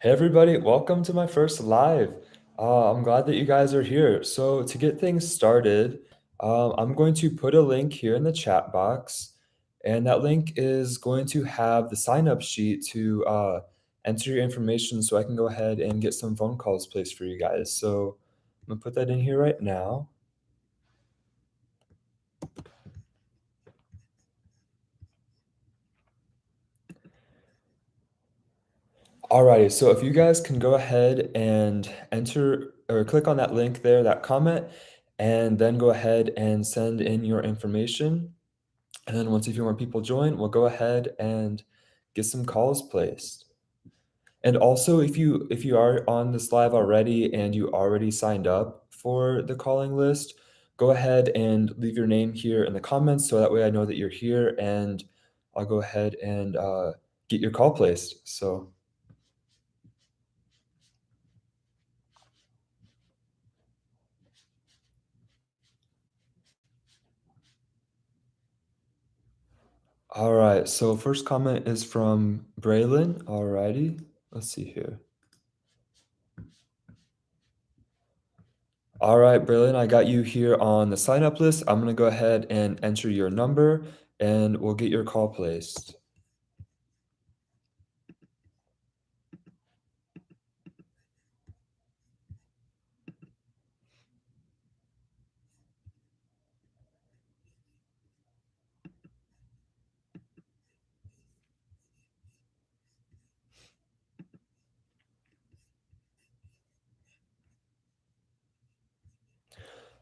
Hey everybody, welcome to my first live. I'm glad that you guys are here. So to get things started, I'm going to put a link here in the chat box, and that link is going to have the sign up sheet to enter your information so I can go ahead and get some phone calls placed for you guys. So I'm gonna put that in here right now. Alrighty, so if you guys can go ahead and enter or click on that link there, that comment, and then go ahead and send in your information. And then once a few more people join, we'll go ahead and get some calls placed. And also, if you are on this live already and you already signed up for the calling list, go ahead and leave your name here in the comments so that way I know that you're here and I'll go ahead and get your call placed. So, all right. So first comment is from Braylon. Alrighty. Let's see here. All right, Braylon, I got you here on the sign up list. I'm gonna go ahead and enter your number and we'll get your call placed.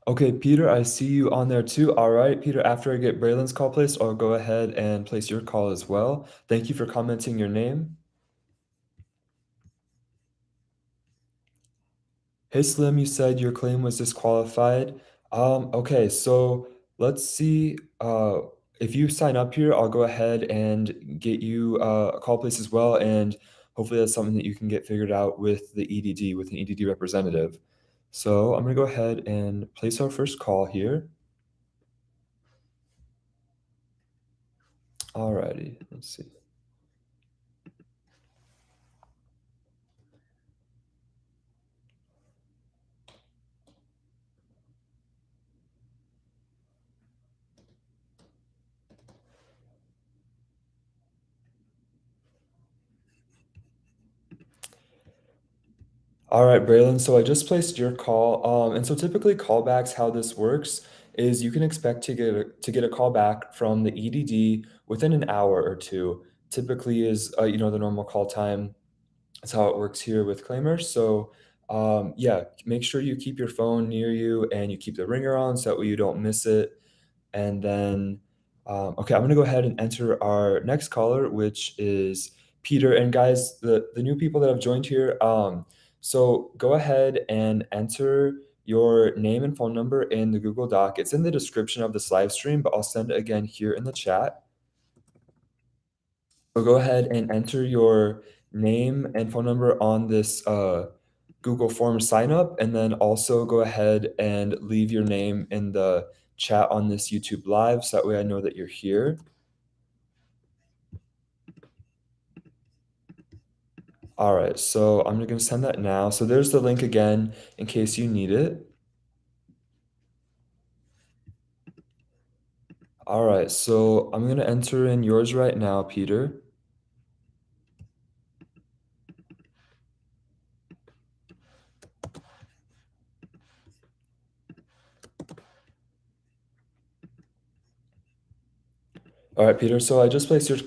Okay, Peter, I see you on there too. All right, Peter, after I get Braylon's call placed, I'll go ahead and place your call as well. Thank you for commenting your name. Hey Slim, you said your claim was disqualified. Okay, so let's see. If you sign up here, I'll go ahead and get you a call place as well, and hopefully that's something that you can get figured out with the EDD, with an EDD representative. So I'm gonna go ahead and place our first call here. Alrighty, let's see. All right, Braylon. So I just placed your call. And so typically callbacks, how this works is you can expect to get a call back from the EDD within an hour or two. Typically is the normal call time. That's how it works here with Claimyr. So yeah, make sure you keep your phone near you and you keep the ringer on so that way you don't miss it. And then, okay, I'm gonna go ahead and enter our next caller, which is Peter. And guys, the new people that have joined here, so go ahead and enter your name and phone number in the Google Doc. It's in the description of this live stream, but I'll send it again here in the chat. So go ahead and enter your name and phone number on this Google Form sign up, and then also go ahead and leave your name in the chat on this YouTube Live, so that way I know that you're here. All right, so I'm gonna send that now. So there's the link again in case you need it. All right, so I'm gonna enter in yours right now, Peter. All right, Peter. So I just placed your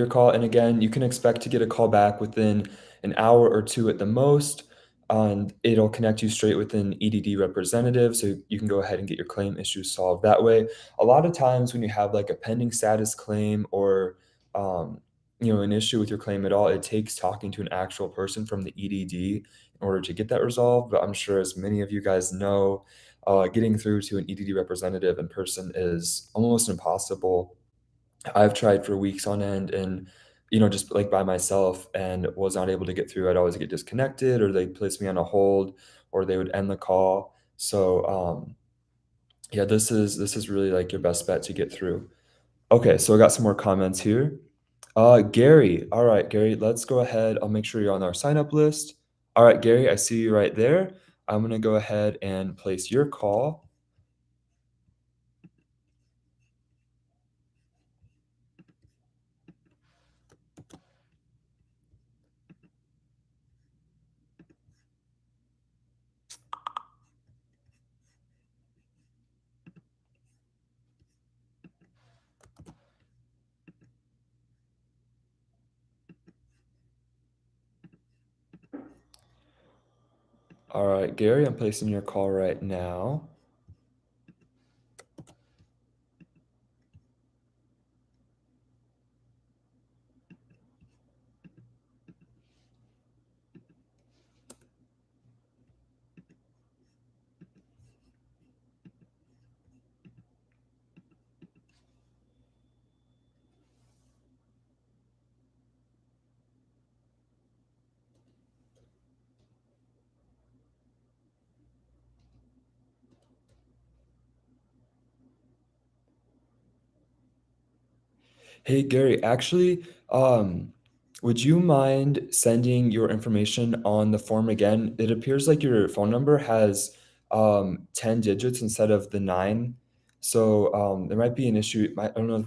call, and again, you can expect to get a call back within an hour or two at the most, and it'll connect you straight with an EDD representative, so you can go ahead and get your claim issue solved that way. A lot of times when you have like a pending status claim or an issue with your claim at all, it takes talking to an actual person from the EDD in order to get that resolved. But I'm sure, as many of you guys know, getting through to an EDD representative in person is almost impossible. I've tried for weeks on end and, just like by myself and was not able to get through. I'd always get disconnected or they'd place me on a hold or they would end the call. So, yeah, this is really like your best bet to get through. Okay, so I got some more comments here. Gary. All right, Gary, let's go ahead. I'll make sure you're on our sign up list. All right, Gary, I see you right there. I'm gonna go ahead and place your call. All right, Gary, I'm placing your call right now. Hey, Gary, actually, would you mind sending your information on the form again? It appears like your phone number has 10 digits instead of the 9. So there might be an issue. I don't know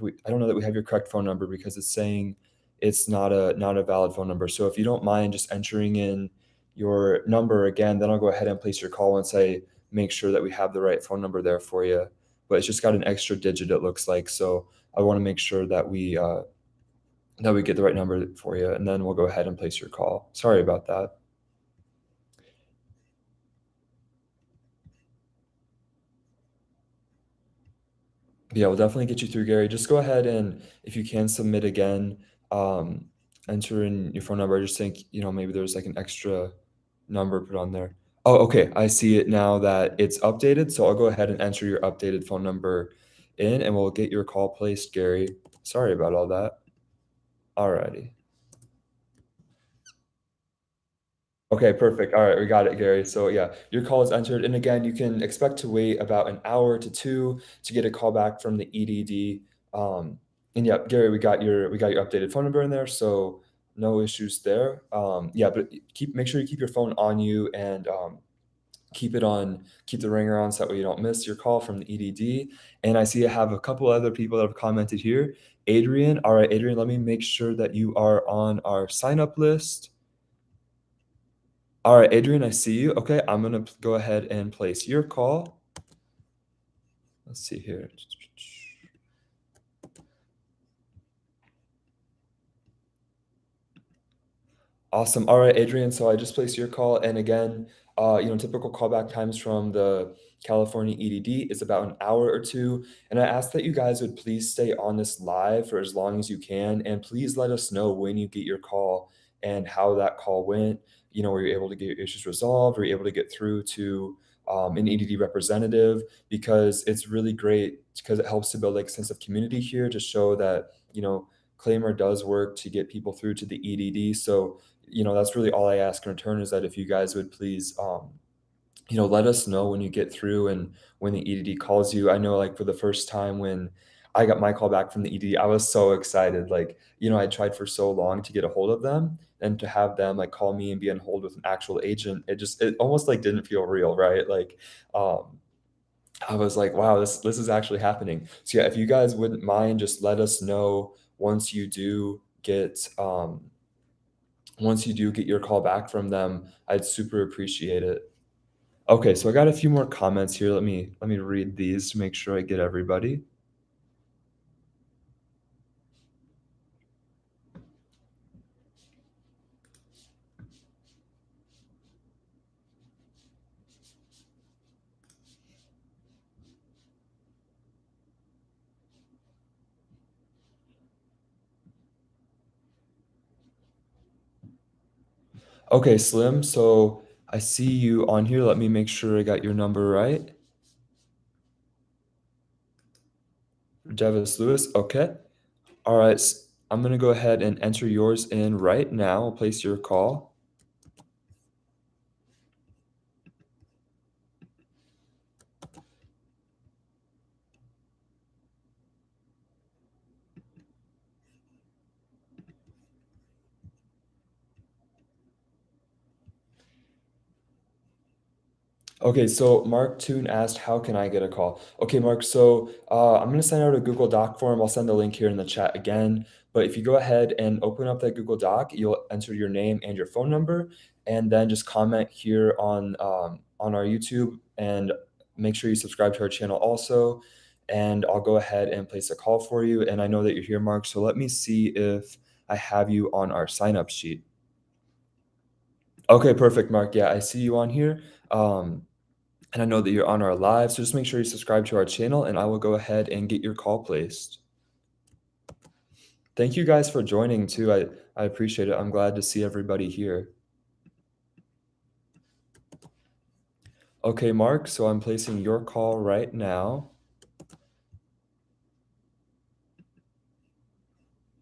that we have your correct phone number because it's saying it's not a valid phone number. So if you don't mind just entering in your number again, then I'll go ahead and place your call once I make sure that we have the right phone number there for you. But it's just got an extra digit, it looks like. So I want to make sure that we get the right number for you, and then we'll go ahead and place your call. Sorry about that. Yeah, we'll definitely get you through, Gary. Just go ahead and if you can submit again, um, enter in your phone number. I just think, maybe there's like an extra number put on there. Oh, okay. I see it now that it's updated. So I'll go ahead and enter your updated phone number in and we'll get your call placed, Gary. Sorry about all that. Alrighty. Okay, perfect. All right, we got it, Gary. So yeah, your call is entered, and again, you can expect to wait about an hour to two to get a call back from the EDD. And yeah, Gary, we got your updated phone number in there, so no issues there. Yeah, but make sure you keep your phone on you and keep the ringer on so that way you don't miss your call from the EDD. And I see I have a couple other people that have commented here. Adrian, all right, Adrian, let me make sure that you are on our sign up list. All right, Adrian, I see you. Okay, I'm gonna go ahead and place your call. Let's see here. Awesome. All right, Adrian. So I just placed your call, and again, typical callback times from the California EDD is about an hour or two. And I ask that you guys would please stay on this live for as long as you can, and please let us know when you get your call and how that call went. Were you able to get your issues resolved? Were you able to get through to an EDD representative? Because it's really great because it helps to build like a sense of community here to show that Claimyr does work to get people through to the EDD. So that's really all I ask in return is that if you guys would please, let us know when you get through and when the EDD calls you. I know, like, for the first time when I got my call back from the EDD, I was so excited. Like, I tried for so long to get a hold of them and to have them like call me and be on hold with an actual agent. It almost like didn't feel real, right? Like, um, I was like, wow, this is actually happening. So yeah, if you guys wouldn't mind, just let us know once you do get your call back from them. I'd super appreciate it. Okay, so I got a few more comments here. Let me read these to make sure I get everybody. Okay, Slim, so I see you on here. Let me make sure I got your number right. Devis Lewis. Okay. All right. I'm gonna go ahead and enter yours in right now. I'll place your call. Okay, so Mark Toon asked, "How can I get a call?" Okay, Mark, so I'm going to send out a Google Doc form. I'll send the link here in the chat again. But if you go ahead and open up that Google Doc, you'll enter your name and your phone number, and then just comment here on our YouTube, and make sure you subscribe to our channel also. And I'll go ahead and place a call for you. And I know that you're here, Mark. So let me see if I have you on our sign up sheet. Okay, perfect, Mark. Yeah, I see you on here. And I know that you're on our live, so just make sure you subscribe to our channel, and I will go ahead and get your call placed. Thank you guys for joining too. I appreciate it. I'm glad to see everybody here. Okay, Mark, so I'm placing your call right now.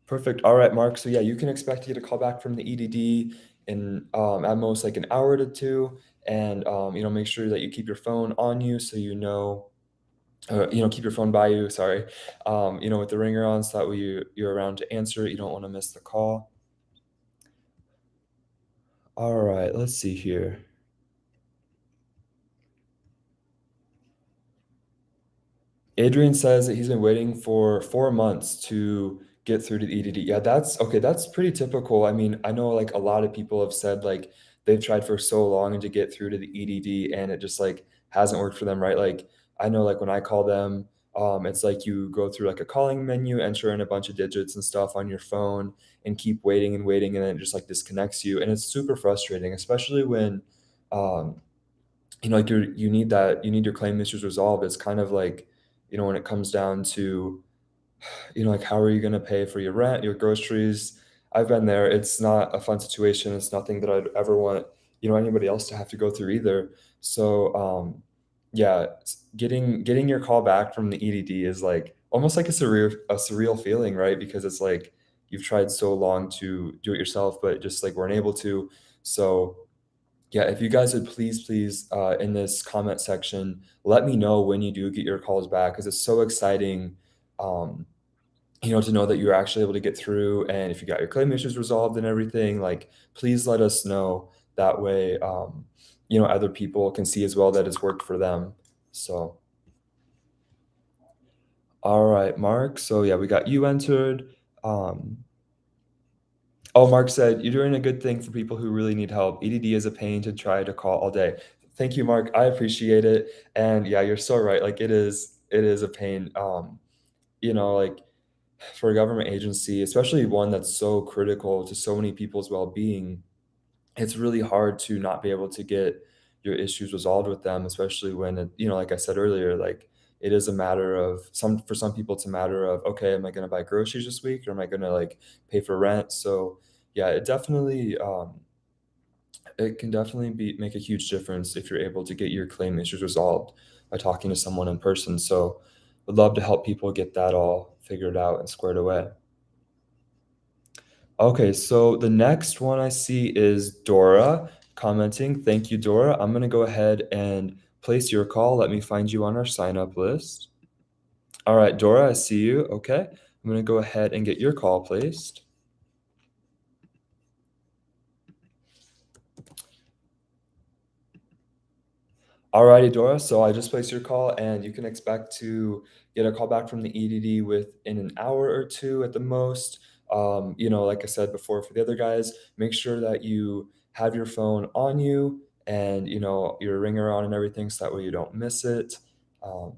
Perfect. All right, Mark. So yeah, you can expect to get a call back from the EDD in at most like an hour to two, and make sure that you keep your phone on you so keep your phone by you. Sorry, with the ringer on, so that way you're around to answer it. You don't want to miss the call. All right, let's see here. Adrian says that he's been waiting for 4 months to get through to the EDD. Yeah, that's okay, that's pretty typical. I mean, I know, like, a lot of people have said, like, they've tried for so long to get through to the EDD, and it just, like, hasn't worked for them, right? Like, I know, like, when I call them, it's like you go through, like, a calling menu, enter in a bunch of digits and stuff on your phone, and keep waiting and waiting, and then it just, like, disconnects you, and it's super frustrating, especially when, um like you need your claim issues resolved. It's kind of like, when it comes down to, like, how are you going to pay for your rent, your groceries? I've been there. It's not a fun situation. It's nothing that I'd ever want, anybody else to have to go through either. So, yeah, getting your call back from the EDD is like almost like a surreal feeling, right? Because it's like you've tried so long to do it yourself, but just like weren't able to. So, yeah, if you guys would please, in this comment section, let me know when you do get your calls back, because it's so exciting, um, to know that you're actually able to get through, and if you got your claim issues resolved and everything, like, please let us know. That way, other people can see as well that it's worked for them. So, all right, Mark. So yeah, we got you entered. Um, Oh, Mark said, "You're doing a good thing for people who really need help. EDD is a pain to try to call all day." Thank you, Mark. I appreciate it. And yeah, you're so right. Like it is a pain. Like for a government agency, especially one that's so critical to so many people's well-being, it's really hard to not be able to get your issues resolved with them, especially when like I said earlier, like it is a matter of for some people it's a matter of, okay, am I going to buy groceries this week, or am I going to like pay for rent? So yeah, it can definitely be make a huge difference if you're able to get your claim issues resolved by talking to someone in person. So would love to help people get that all figured out and squared away. Okay, so the next one I see is Dora commenting. Thank you, Dora. I'm going to go ahead and place your call. Let me find you on our sign up list. All right, Dora, I see you. Okay, I'm going to go ahead and get your call placed. Alrighty, Dora. So I just placed your call, and you can expect to get a call back from the EDD within an hour or two at the most. Like I said before, for the other guys, make sure that you have your phone on you, and your ringer on and everything, so that way you don't miss it. Um,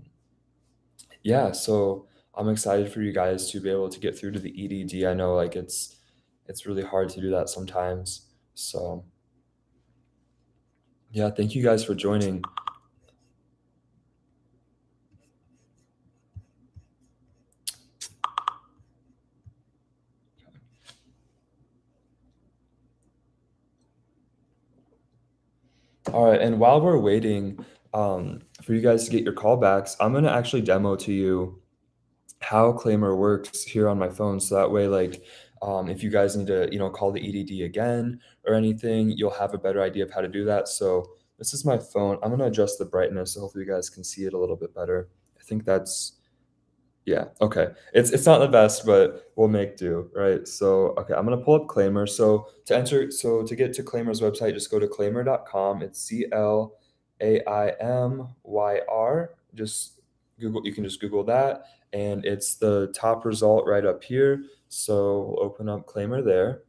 yeah, so I'm excited for you guys to be able to get through to the EDD. I know, like, it's really hard to do that sometimes. So yeah, thank you guys for joining. All right, and while we're waiting, for you guys to get your callbacks, I'm gonna actually demo to you how Claimyr works here on my phone, so that way, like, if you guys need to, call the EDD again or anything, you'll have a better idea of how to do that. So this is my phone. I'm gonna adjust the brightness so hopefully you guys can see it a little bit better. I think that's yeah, okay. It's not the best, but we'll make do, right? So, okay, I'm gonna pull up Claimyr. So to get to Claimyr's website, just go to claimyr.com. It's CLAIMYR. Claimyr. Just Google, you can just Google that, and it's the top result right up here. So we'll open up Claimyr there.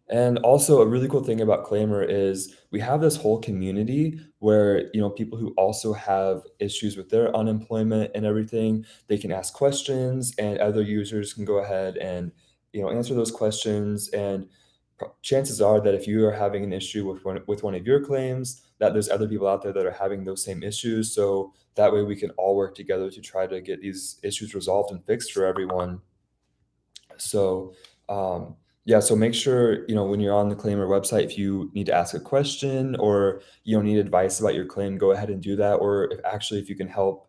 And also, a really cool thing about Claimyr is we have this whole community where, people who also have issues with their unemployment and everything, they can ask questions, and other users can go ahead and, answer those questions. And chances are that if you are having an issue with one of your claims, that there's other people out there that are having those same issues. So that way we can all work together to try to get these issues resolved and fixed for everyone. So, um, yeah, so make sure, when you're on the Claimyr website, if you need to ask a question or need advice about your claim, go ahead and do that. Or if you can help,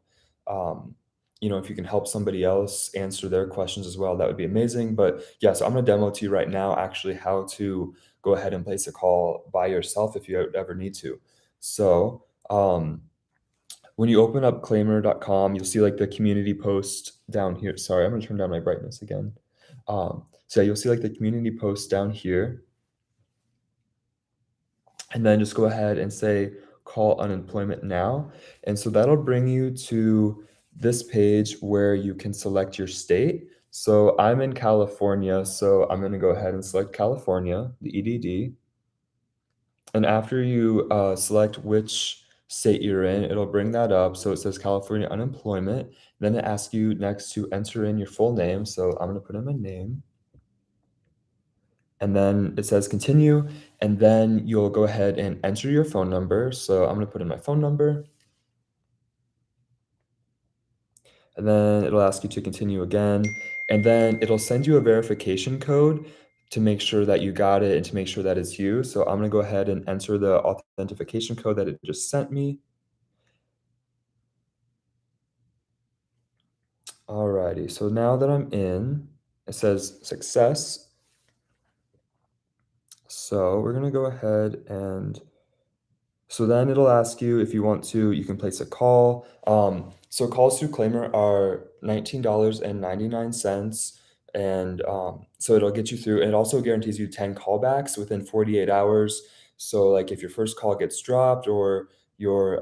if you can help somebody else answer their questions as well, that would be amazing. But yeah, so I'm going to demo to you right now actually how to go ahead and place a call by yourself if you ever need to. So, when you open up claimyr.com, you'll see like the community post down here. Sorry, I'm gonna turn down my brightness again. So yeah, you'll see like the community post down here, and then just go ahead and say call unemployment now. And so that'll bring you to this page where you can select your state. So I'm in California, so I'm gonna go ahead and select California, the EDD. And after you select which state you're in, it'll bring that up. So it says California unemployment. Then it asks you next to enter in your full name. So I'm going to put in my name. And then it says continue. And then you'll go ahead and enter your phone number. So I'm going to put in my phone number. And then it'll ask you to continue again. And then it'll send you a verification code to make sure that you got it and to make sure that it's you. So I'm going to go ahead and enter the authentication code that it just sent me. Alrighty, so now that I'm in, it says success. So we're gonna go ahead and so then it'll ask you if you want to, you can place a call. So calls through Claimyr are $19.99, and so it'll get you through. And it also guarantees you 10 callbacks within 48 hours. So like if your first call gets dropped or your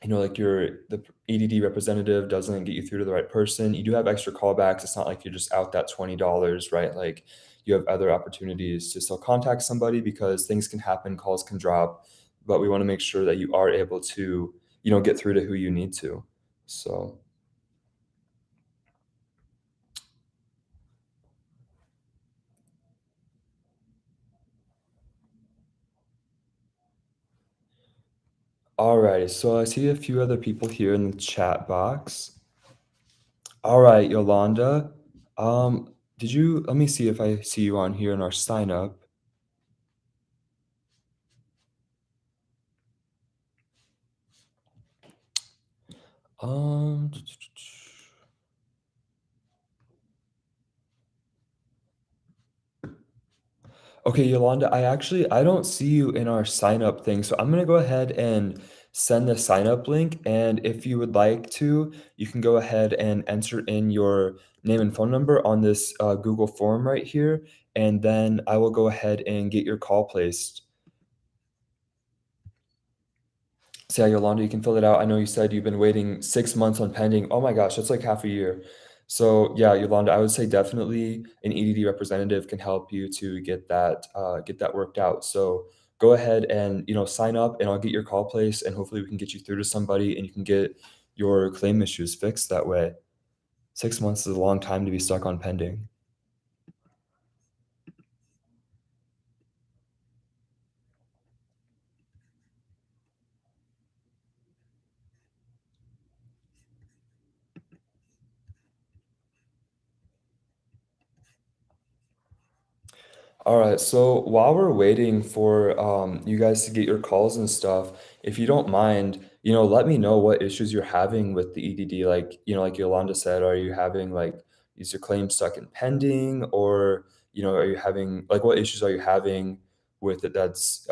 like the EDD representative doesn't get you through to the right person, you do have extra callbacks. It's not like you're just out that $20, right? Like you have other opportunities to still contact somebody because things can happen, calls can drop, but we want to make sure that you are able to, get through to who you need to. So, all right. So I see a few other people here in the chat box. All right, Yolanda. Let me see if I see you on here in our sign up. Um, Okay, Yolanda, I don't see you in our sign up thing. So I'm gonna go ahead and send the sign up link. And if you would like to, you can go ahead and enter in your name and phone number on this Google form right here. And then I will go ahead and get your call placed. So yeah, Yolanda, you can fill it out. I know you said you've been waiting 6 months on pending. Oh my gosh, that's like half a year. So yeah, Yolanda, I would say definitely an EDD representative can help you to get that worked out. So go ahead and sign up, and I'll get your call place, and hopefully we can get you through to somebody, and you can get your claim issues fixed that way. 6 months is a long time to be stuck on pending. All right, so while we're waiting for you guys to get your calls and stuff, if you don't mind, let me know what issues you're having with the EDD. Like, like Yolanda said, are you having like, is your claim stuck in pending, or are you having like what issues are you having with it that's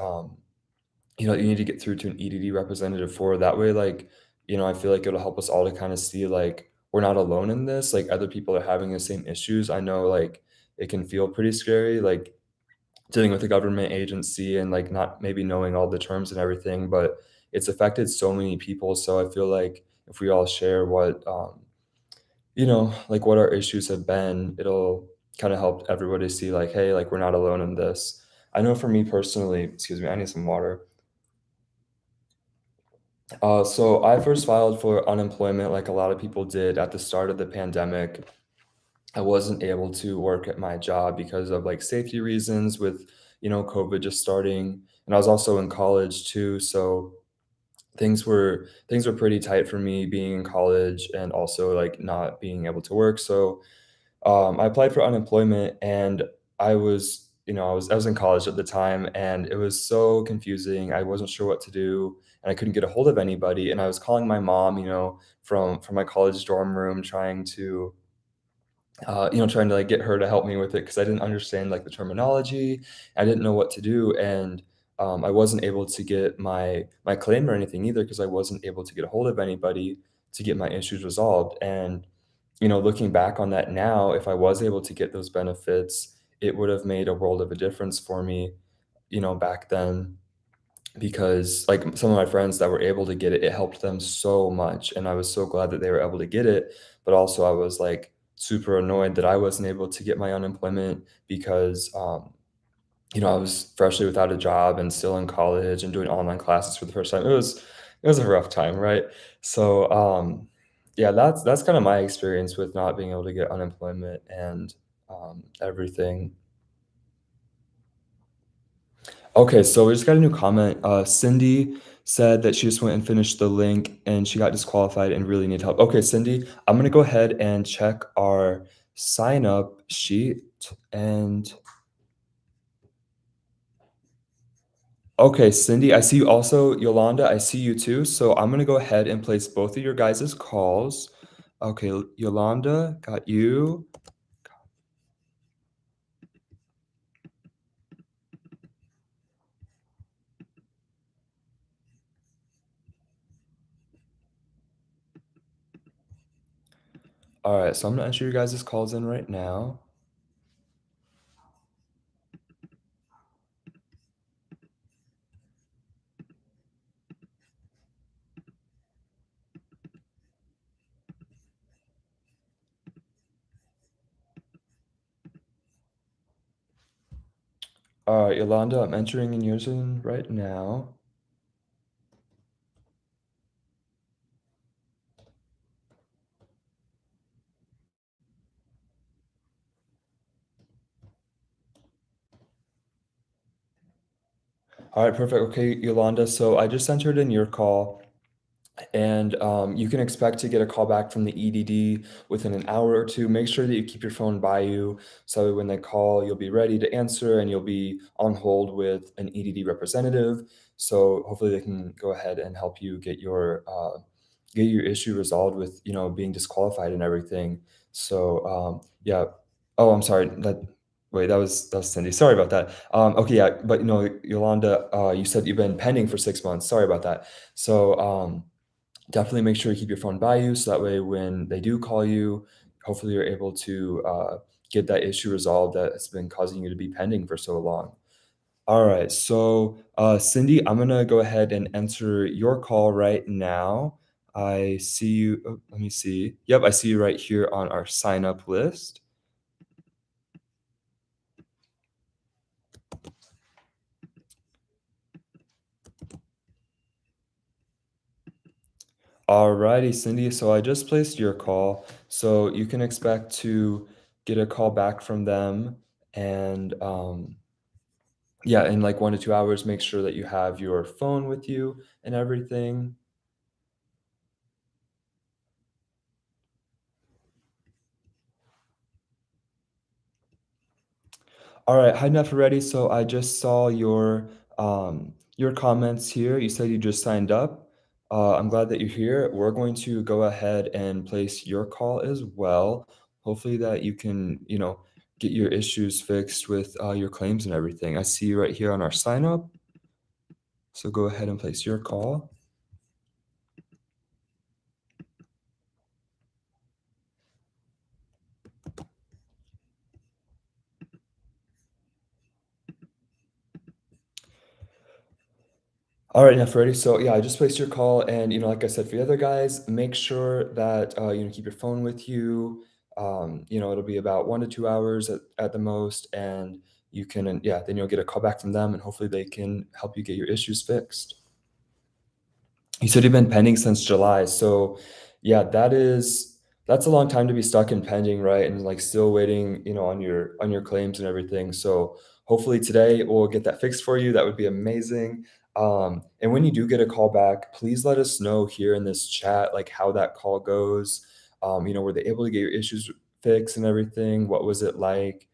you need to get through to an EDD representative for? That way, like, I feel like it'll help us all to kind of see like we're not alone in this. Like other people are having the same issues. I know like it can feel pretty scary, like dealing with a government agency and, like, not maybe knowing all the terms and everything, but it's affected so many people, so I feel like if we all share what, like, what our issues have been, it'll kinda help everybody see, like, "Hey, like, we're not alone in this." I know for me personally excuse me, I need some water. So I first filed for unemployment like a lot of people did at the start of the pandemic. I wasn't able to work at my job because of, like, safety reasons with, COVID just starting, and I was also in college too, so things were pretty tight for me being in college and also, like, not being able to work, so I applied for unemployment and I was in college at the time and it was so confusing. I wasn't sure what to do and I couldn't get a hold of anybody. And I was calling my mom, from my college dorm room, trying to like get her to help me with it because I didn't understand like the terminology. I didn't know what to do, and I wasn't able to get my claim or anything either because I wasn't able to get a hold of anybody to get my issues resolved. And looking back on that now, if I was able to get those benefits, it would have made a world of a difference for me, back then because like some of my friends that were able to get it, it helped them so much. And I was so glad that they were able to get it. But also, I was like super annoyed that I wasn't able to get my unemployment because, I was freshly without a job and still in college and doing online classes for the first time. It was a rough time, right? So, yeah, that's kind of my experience with not being able to get unemployment and everything. Okay, so we just got a new comment. Cindy said that she just went and finished the link and she got disqualified and really need help. Okay, Cindy, I'm gonna go ahead and check our sign up sheet and okay, Cindy, I see you also. Yolanda, I see you too. So I'm gonna go ahead and place both of your guys' calls. Okay, Yolanda, got you. All right, so I'm gonna enter your guys' calls in right now. All right, Yolanda, I'm entering in yours in right now. All right, perfect. Okay, Yolanda, so I just entered in your call. And you can expect to get a call back from the EDD within an hour or two. Make sure that you keep your phone by you so when they call, you'll be ready to answer and you'll be on hold with an EDD representative. So hopefully they can go ahead and help you get your issue resolved with being disqualified and everything. So yeah. Oh, I'm sorry. Wait, that was Cindy. Sorry about that. Okay, yeah, but Yolanda, you said you've been pending for 6 months. Sorry about that. So definitely make sure you keep your phone by you so that way when they do call you, hopefully you're able to get that issue resolved that's been causing you to be pending for so long. All right, so Cindy, I'm gonna go ahead and enter your call right now. I see you. Oh, let me see. Yep, I see you right here on our sign up list. Alrighty, Cindy. So I just placed your call. So you can expect to get a call back from them. And yeah, in like 1 to 2 hours, make sure that you have your phone with you and everything. Alright, hi enough already. So I just saw your comments here. You said you just signed up. I'm glad that you're here. We're going to go ahead and place your call as well. Hopefully that you can, get your issues fixed with your claims and everything. I see you right here on our sign up. So go ahead and place your call. Alright, yeah, Freddie. So, yeah, I just placed your call, and, like I said, for the other guys, make sure that, keep your phone with you. It'll be about 1 to 2 hours at the most, and you can yeah, then you'll get a call back from them, and hopefully they can help you get your issues fixed. You said you've been pending since July, so yeah, that's a long time to be stuck in pending, right? And like still waiting, on your claims and everything. So hopefully today we'll get that fixed for you. That would be amazing. And when you do get a call back, please let us know here in this chat, like how that call goes. Were they able to get your issues fixed and everything? What was it like?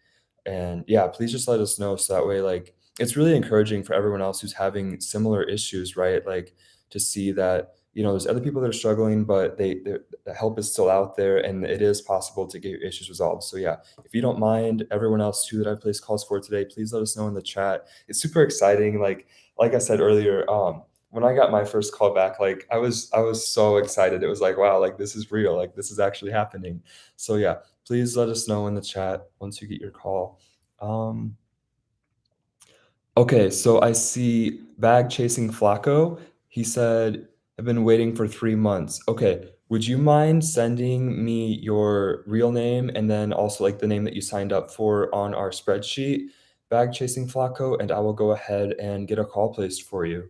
And yeah, please just let us know so that way, like, it's really encouraging for everyone else who's having similar issues, right? Like to see that there's other people that are struggling, but the help is still out there, and it is possible to get your issues resolved. So yeah, if you don't mind, everyone else too that I've placed calls for today, please let us know in the chat. It's super exciting. Like I said earlier, when I got my first call back, like I was so excited. It was like, wow, like this is real, like this is actually happening. So yeah, please let us know in the chat once you get your call. Um, Okay, so I see Bag Chasing Flacco. He said, "I've been waiting for 3 months." Okay, would you mind sending me your real name and then also, like, the name that you signed up for on our spreadsheet, Bag Chasing Flacco, and I will go ahead and get a call placed for you.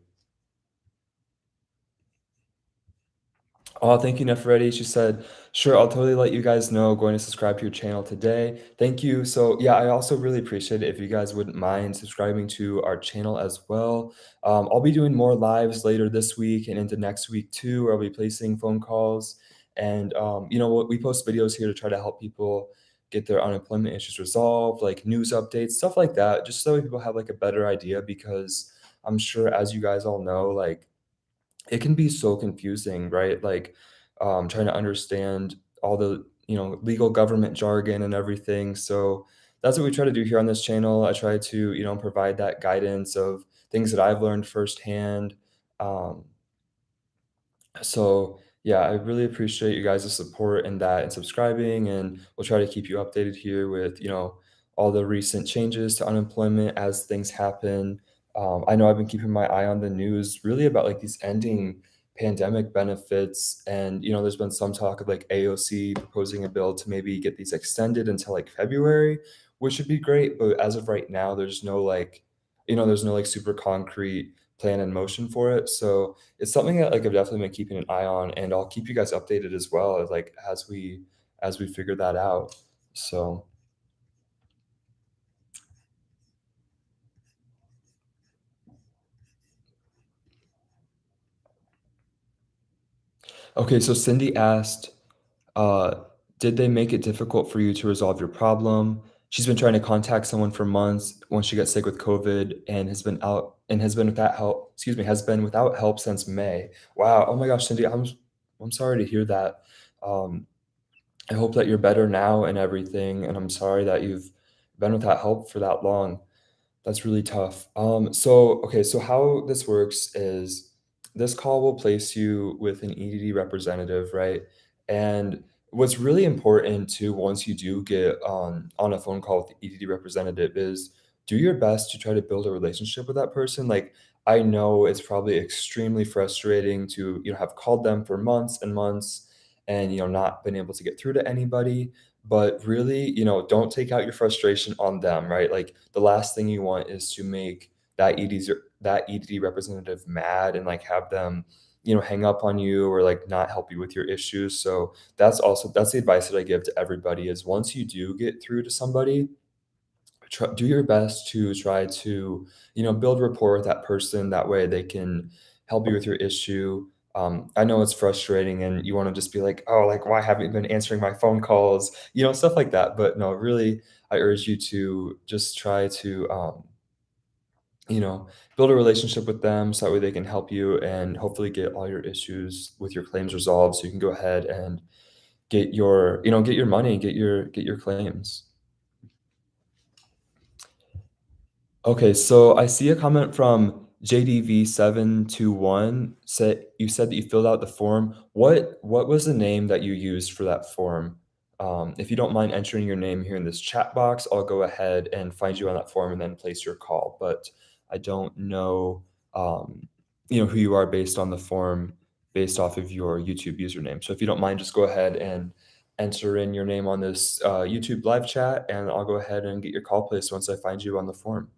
Oh, thank you, Nefereti. She said, "Sure, I'll totally let you guys know. Going to subscribe to your channel today. Thank you." So, yeah, I also really appreciate it if you guys wouldn't mind subscribing to our channel as well. I'll be doing more lives later this week and into next week too, where I'll be placing phone calls. And, we post videos here to try to help people get their unemployment issues resolved, like news updates, stuff like that, just so people have like a better idea because I'm sure, as you guys all know, like, it can be so confusing, right? Like, trying to understand all the, legal government jargon and everything. So that's what we try to do here on this channel. I try to, provide that guidance of things that I've learned firsthand. Um, so, yeah, I really appreciate you guys' support in that and subscribing, and we'll try to keep you updated here with, all the recent changes to unemployment as things happen. I know I've been keeping my eye on the news really about like these ending pandemic benefits, and there's been some talk of like AOC proposing a bill to maybe get these extended until like February, which would be great. But as of right now, there's no like super concrete plan in motion for it. So it's something that, like, I've definitely been keeping an eye on, and I'll keep you guys updated as well as, like, as we figure that out. So, okay, so Cindy asked, uh, "Did they make it difficult for you to resolve your problem?" She's been trying to contact someone for months once she got sick with COVID and has been without help, has been without help since May. Wow, oh my gosh, Cindy, I'm sorry to hear that. Um, I hope that you're better now and everything, and I'm sorry that you've been without help for that long. That's really tough. So how this works is this call will place you with an EDD representative, right? And what's really important too, once you do get on a phone call with the EDD representative, is do your best to try to build a relationship with that person. Like, I know it's probably extremely frustrating to, have called them for months and months and, not been able to get through to anybody, but really, don't take out your frustration on them, right? Like, the last thing you want is to make that EDD representative mad and, like, have them, hang up on you or, like, not help you with your issues. So that's the advice that I give to everybody is once you do get through to somebody, do your best to try to, build rapport with that person. That way they can help you with your issue. I know it's frustrating and you want to just be like, oh, like, why haven't you been answering my phone calls? Stuff like that. But no, really, I urge you to just try to, you know, build a relationship with them so that way they can help you and hopefully get all your issues with your claims resolved so you can go ahead and get your money, get your claims. Okay, so I see a comment from JDV721. You said that you filled out the form. What was the name that you used for that form? If you don't mind entering your name here in this chat box, I'll go ahead and find you on that form and then place your call. But I don't know. who you are based on the form, based off of your YouTube username. So if you don't mind, just go ahead and enter in your name on this YouTube live chat, and I'll go ahead and get your call placed once I find you on the form.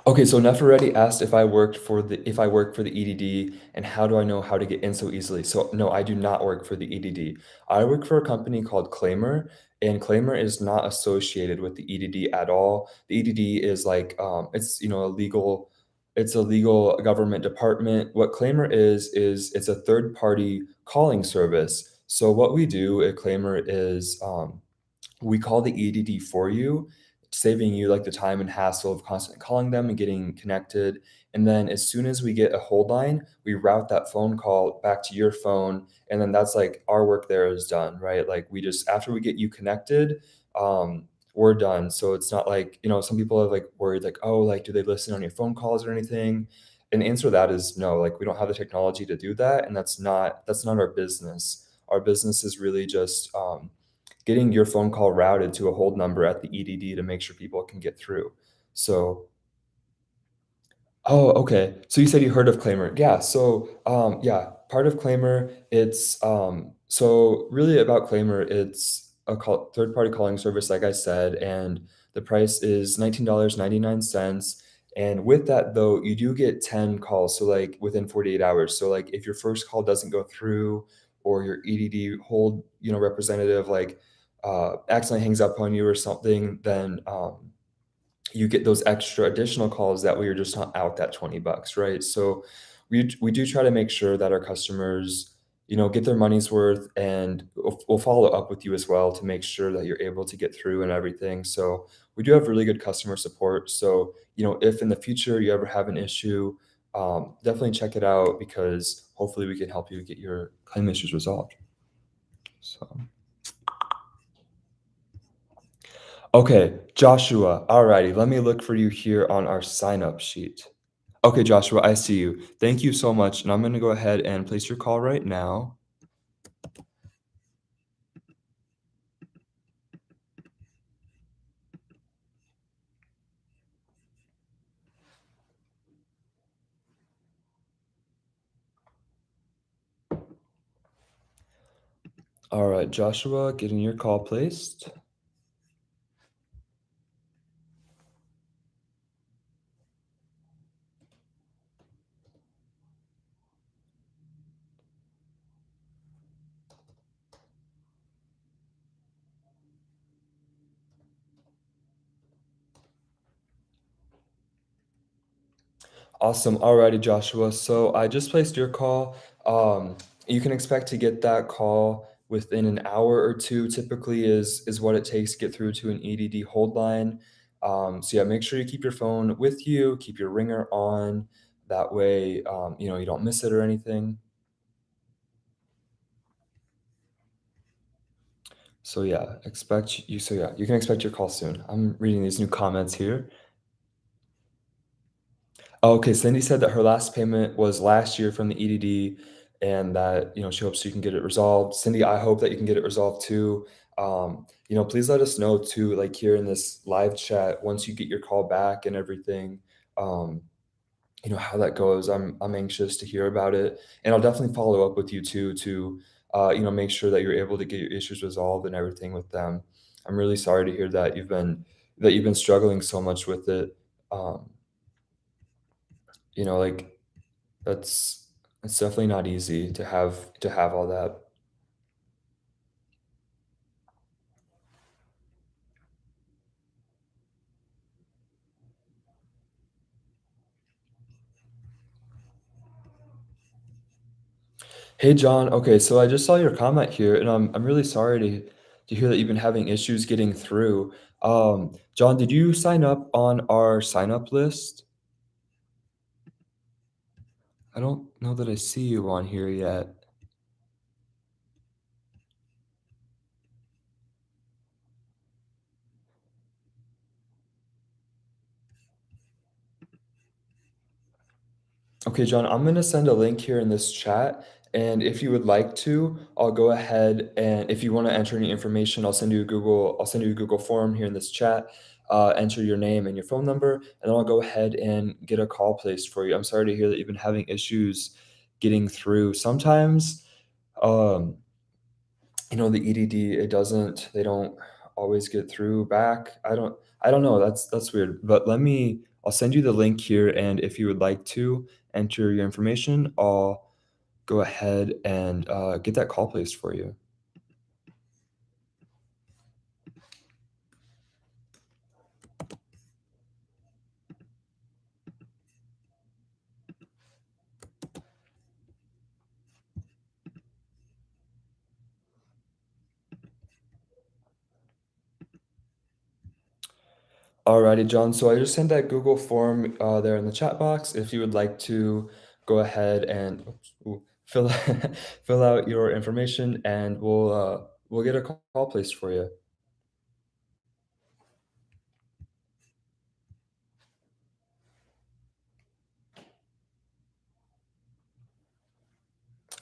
Okay, so Neferetti asked if I work for the EDD and how do I know how to get in so easily? So no, I do not work for the EDD. I work for a company called Claimyr, and Claimyr is not associated with the EDD at all. The EDD is like it's it's a legal government department. What Claimyr is it's a third party calling service. So what we do at Claimyr is we call the EDD for you, saving you like the time and hassle of constantly calling them and getting connected. And then as soon as we get a hold line, we route that phone call back to your phone. And then that's like our work there is done, right? Like we just, after we get you connected, we're done. So it's not like, some people are like worried, like, oh, like, do they listen on your phone calls or anything? And the answer to that is no, like we don't have the technology to do that. And that's not our business. Our business is really just, getting your phone call routed to a hold number at the EDD to make sure people can get through. So oh, okay. So you said you heard of Claimyr. Yeah, so, yeah, part of Claimyr, so really about Claimyr, it's a third-party calling service, like I said, and the price is $19.99, and with that, though, you do get 10 calls, so, like, within 48 hours. So, like, if your first call doesn't go through or your EDD hold, representative, like, accidentally hangs up on you or something, then, you get those extra additional calls that way you're just not out that 20 bucks, right? So we do try to make sure that our customers, get their money's worth, and we'll follow up with you as well to make sure that you're able to get through and everything. So we do have really good customer support. So, if in the future you ever have an issue, definitely check it out because hopefully we can help you get your claim issues resolved. So okay, Joshua. Alrighty, let me look for you here on our sign up sheet. Okay, Joshua, I see you. Thank you so much. And I'm going to go ahead and place your call right now. All right, Joshua, getting your call placed. Awesome. Alrighty, Joshua. So I just placed your call. You can expect to get that call within an hour or two, typically is what it takes to get through to an EDD hold line. So yeah, make sure you keep your phone with you, keep your ringer on. That way, you don't miss it or anything. So yeah, you can expect your call soon. I'm reading these new comments here. Oh, okay, Cindy said that her last payment was last year from the EDD and that, she hopes you can get it resolved. Cindy, I hope that you can get it resolved too. Please let us know too, like here in this live chat, once you get your call back and everything, um, how that goes. I'm anxious to hear about it. And I'll definitely follow up with you too to make sure that you're able to get your issues resolved and everything with them. I'm really sorry to hear that you've been struggling so much with it. Um, like that's it's definitely not easy to have all that. Hey John, okay, so I just saw your comment here, and I'm really sorry to hear that you've been having issues getting through. John, did you sign up on our sign up list? I don't know that I see you on here yet. Okay, John, I'm gonna send a link here in this chat, And if you would like to, I'll go ahead and if you wanna enter any information, I'll send you a Google form here in this chat, enter your name and your phone number, and then I'll go ahead and get a call placed for you. I'm sorry to hear that you've been having issues getting through. Sometimes, um, the EDD, they don't always get through back. I don't know, that's weird, but I'll send you the link here, and if you would like to enter your information, I'll go ahead and, get that call placed for you. Alrighty, John, so I just sent that Google form, there in the chat box. If you would like to go ahead and oops, ooh, fill fill out your information, and we'll get a call placed for you.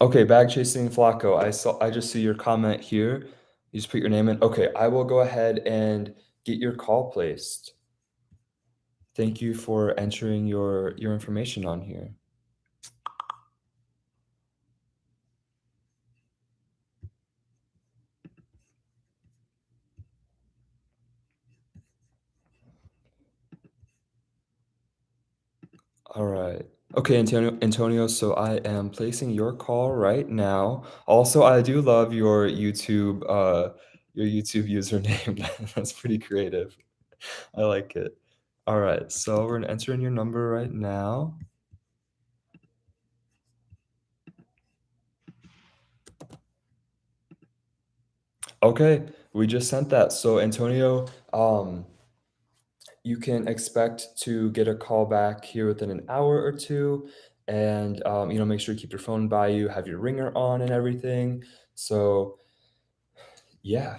Okay, bag chasing Flacco, I just see your comment here. You just put your name in. Okay, I will go ahead and get your call placed. Thank you for entering your information on here. Alright. Okay, Antonio, so I am placing your call right now. Also, I do love your YouTube username. That's pretty creative. I like it. Alright, so we're gonna enter in your number right now. Okay, we just sent that. So, Antonio, you can expect to get a call back here within an hour or two, and, make sure to keep your phone by you, have your ringer on and everything. So, yeah.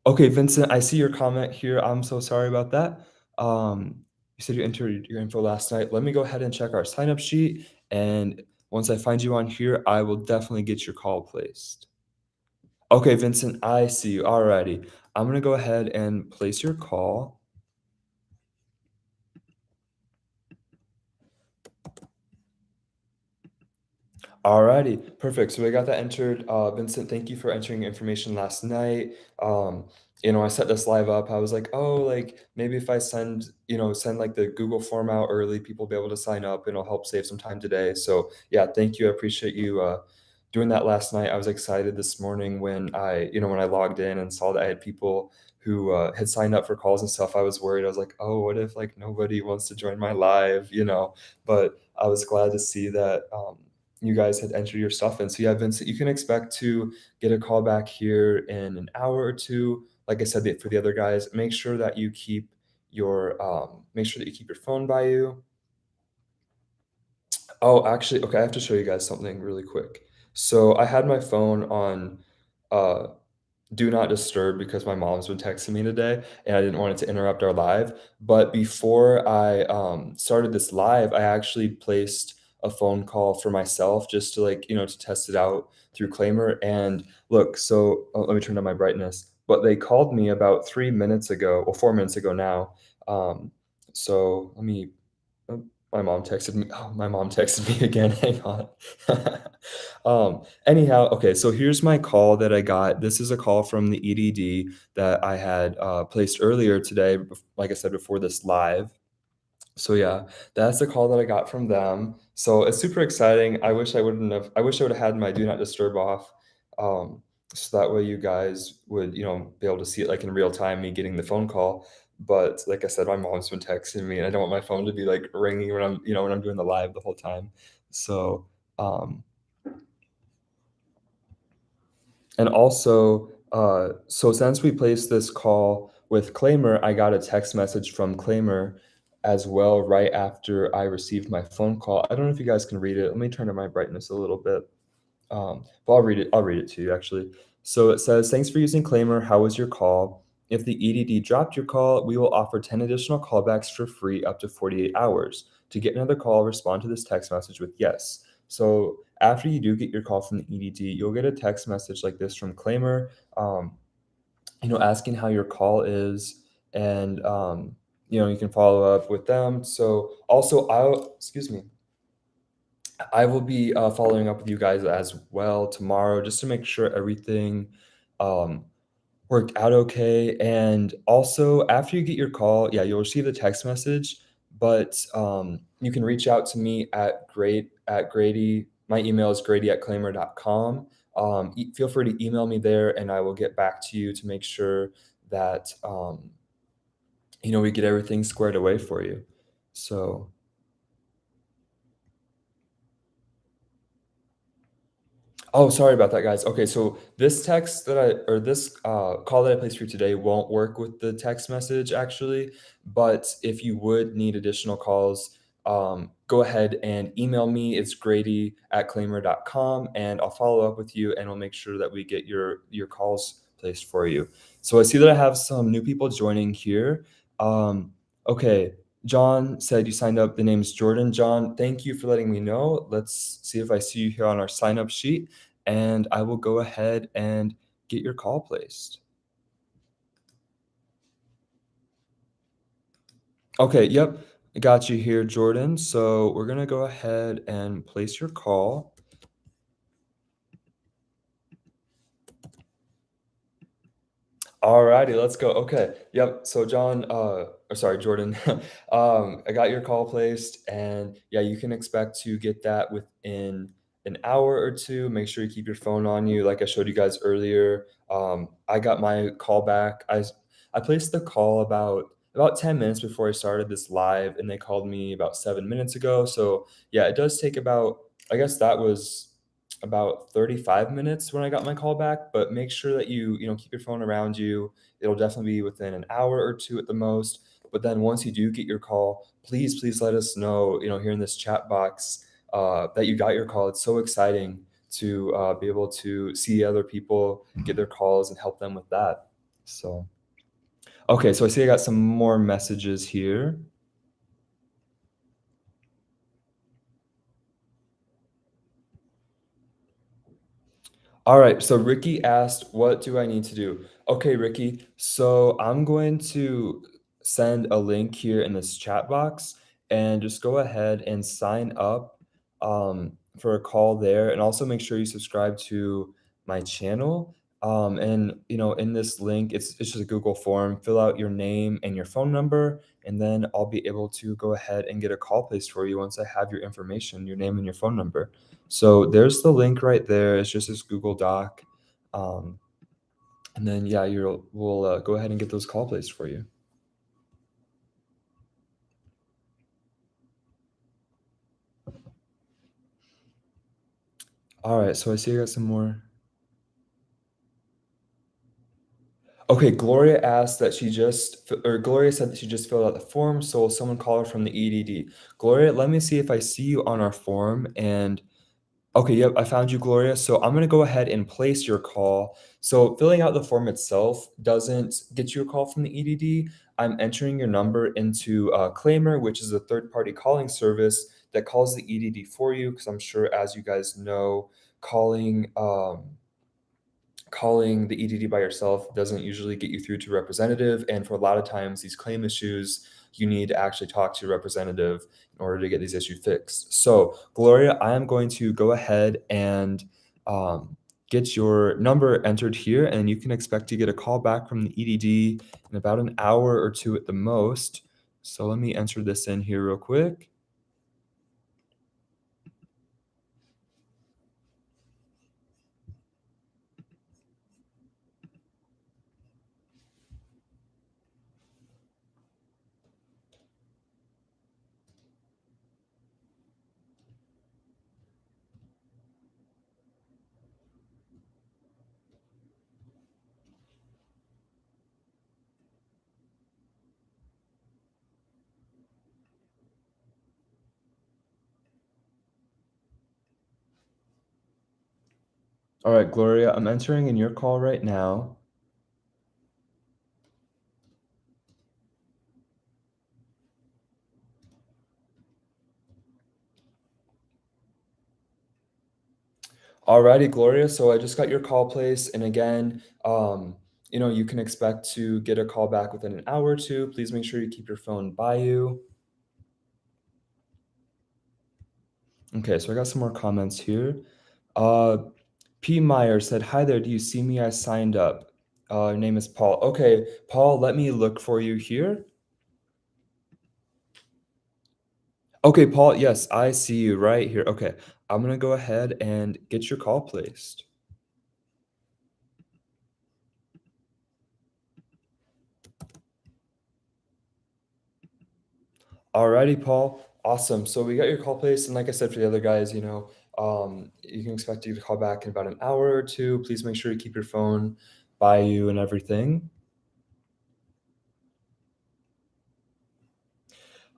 Okay, Vincent, I see your comment here. I'm so sorry about that. You said you entered your info last night. Let me go ahead and check our sign-up sheet, and once I find you on here, I will definitely get your call placed. Okay, Vincent, I see you. Alrighty. I'm gonna go ahead and place your call. Alrighty, perfect. So I got that entered. Vincent, thank you for entering your information last night. Um, I set this live up. I was like, oh, like maybe if I send like the Google form out early, people will be able to sign up and it'll help save some time today. So yeah, thank you. I appreciate you doing that last night. I was excited this morning when when I logged in and saw that I had people who had signed up for calls and stuff. I was worried. I was like, oh, what if like nobody wants to join my live. But I was glad to see that. You guys had entered your stuff in. So yeah, Vincent, you can expect to get a call back here in an hour or two. Like I said, for the other guys, make sure that you keep your phone by you. Oh, actually, okay, I have to show you guys something really quick. So I had my phone on uh do not disturb because my mom's been texting me today and I didn't want it to interrupt our live. But before I started this live, I actually placed a phone call for myself just to to test it out through Claimyr. And look, so let me turn down my brightness. But they called me about 3 minutes ago, or 4 minutes ago now. Um, so let me Oh, my mom texted me again, hang on. Anyhow, okay, so here's my call that I got. This is a call from the EDD that I had, placed earlier today, like I said, before this live. So yeah, that's the call that I got from them. So it's super exciting. I wish I would've had my do not disturb off, um, so that way you guys would, be able to see it like in real time, me getting the phone call. But like I said, my mom's been texting me and I don't want my phone to be like ringing when I'm doing the live the whole time. So, um, and also, so since we placed this call with Claimyr, I got a text message from Claimyr as well right after I received my phone call. I don't know if you guys can read it. Let me turn on my brightness a little bit. But I'll read it. I'll read it to you actually. So it says, "Thanks for using Claimyr. How was your call? If the EDD dropped your call, we will offer 10 additional callbacks for free up to 48 hours. To get another call, respond to this text message with yes." So after you do get your call from the EDD, you'll get a text message like this from Claimyr, asking how your call is, and you can follow up with them. So also, I will be following up with you guys as well tomorrow, just to make sure everything um, worked out okay. And also, after you get your call, yeah, you'll receive the text message, but you can reach out to me at Grady. My email is grady@claimyr.com. Feel free to email me there, and I will get back to you to make sure that we get everything squared away for you. So. Oh, sorry about that, guys. Okay, so this text that this call that I placed for you today won't work with the text message actually, but if you would need additional calls, go ahead and email me. It's grady@claimyr.com, and I'll follow up with you, and we'll make sure that we get your calls placed for you. So I see that I have some new people joining here. Okay, John said you signed up. The name's Jordan. John, thank you for letting me know. Let's see if I see you here on our sign up sheet, and I will go ahead and get your call placed. Okay, yep, I got you here, Jordan. So we're gonna go ahead and place your call. Alrighty, let's go. Okay. Yep. So John, or sorry, Jordan, I got your call placed, and yeah, you can expect to get that within an hour or two. Make sure you keep your phone on you, like I showed you guys earlier. I got my call back. I placed the call about 10 minutes before I started this live, and they called me about 7 minutes ago. So yeah, it does take about, I guess that was about 35 minutes when I got my call back, but make sure that you keep your phone around you. It'll definitely be within an hour or two at the most. But then once you do get your call, please let us know, here in this chat box, that you got your call. It's so exciting to be able to see other people get their calls and help them with that. So, okay, so I see I got some more messages here. All right, so Ricky asked, "What do I need to do?" Okay, Ricky, so I'm going to send a link here in this chat box, and just go ahead and sign up for a call there, and also make sure you subscribe to my channel. And in this link, it's just a Google form. Fill out your name and your phone number, and then I'll be able to go ahead and get a call placed for you once I have your information, your name and your phone number. So there's the link right there. It's just this Google Doc. Um, and then, yeah, we'll go ahead and get those call placed for you. All right, so I see I got some more. Okay, Gloria asked that or Gloria said that she just filled out the form, so will someone call her from the EDD? Gloria, let me see if I see you on our form, and okay, yep, I found you, Gloria. So I'm gonna go ahead and place your call. So filling out the form itself doesn't get you a call from the EDD. I'm entering your number into Claimyr, which is a third-party calling service that calls the EDD for you. Because I'm sure, as you guys know, calling calling the EDD by yourself doesn't usually get you through to representative. And for a lot of times, these claim issues, you need to actually talk to a representative in order to get these issues fixed. So, Gloria, I am going to go ahead and get your number entered here, and you can expect to get a call back from the EDD in about an hour or two at the most. So, let me enter this in here real quick. All right, Gloria, I'm entering in your call right now. Alrighty, Gloria. So I just got your call placed, and again, you can expect to get a call back within an hour or two. Please make sure you keep your phone by you. Okay, so I got some more comments here. Uh, P. Meyer said, "Hi there. Do you see me? I signed up. Your name is Paul. Okay, Paul. Let me look for you here. Okay, Paul. Yes, I see you right here. Okay, I'm gonna go ahead and get your call placed. Alrighty, Paul. Awesome. So we got your call placed, and like I said for the other guys, you can expect you to call back in about an hour or two. Please make sure to keep your phone by you and everything.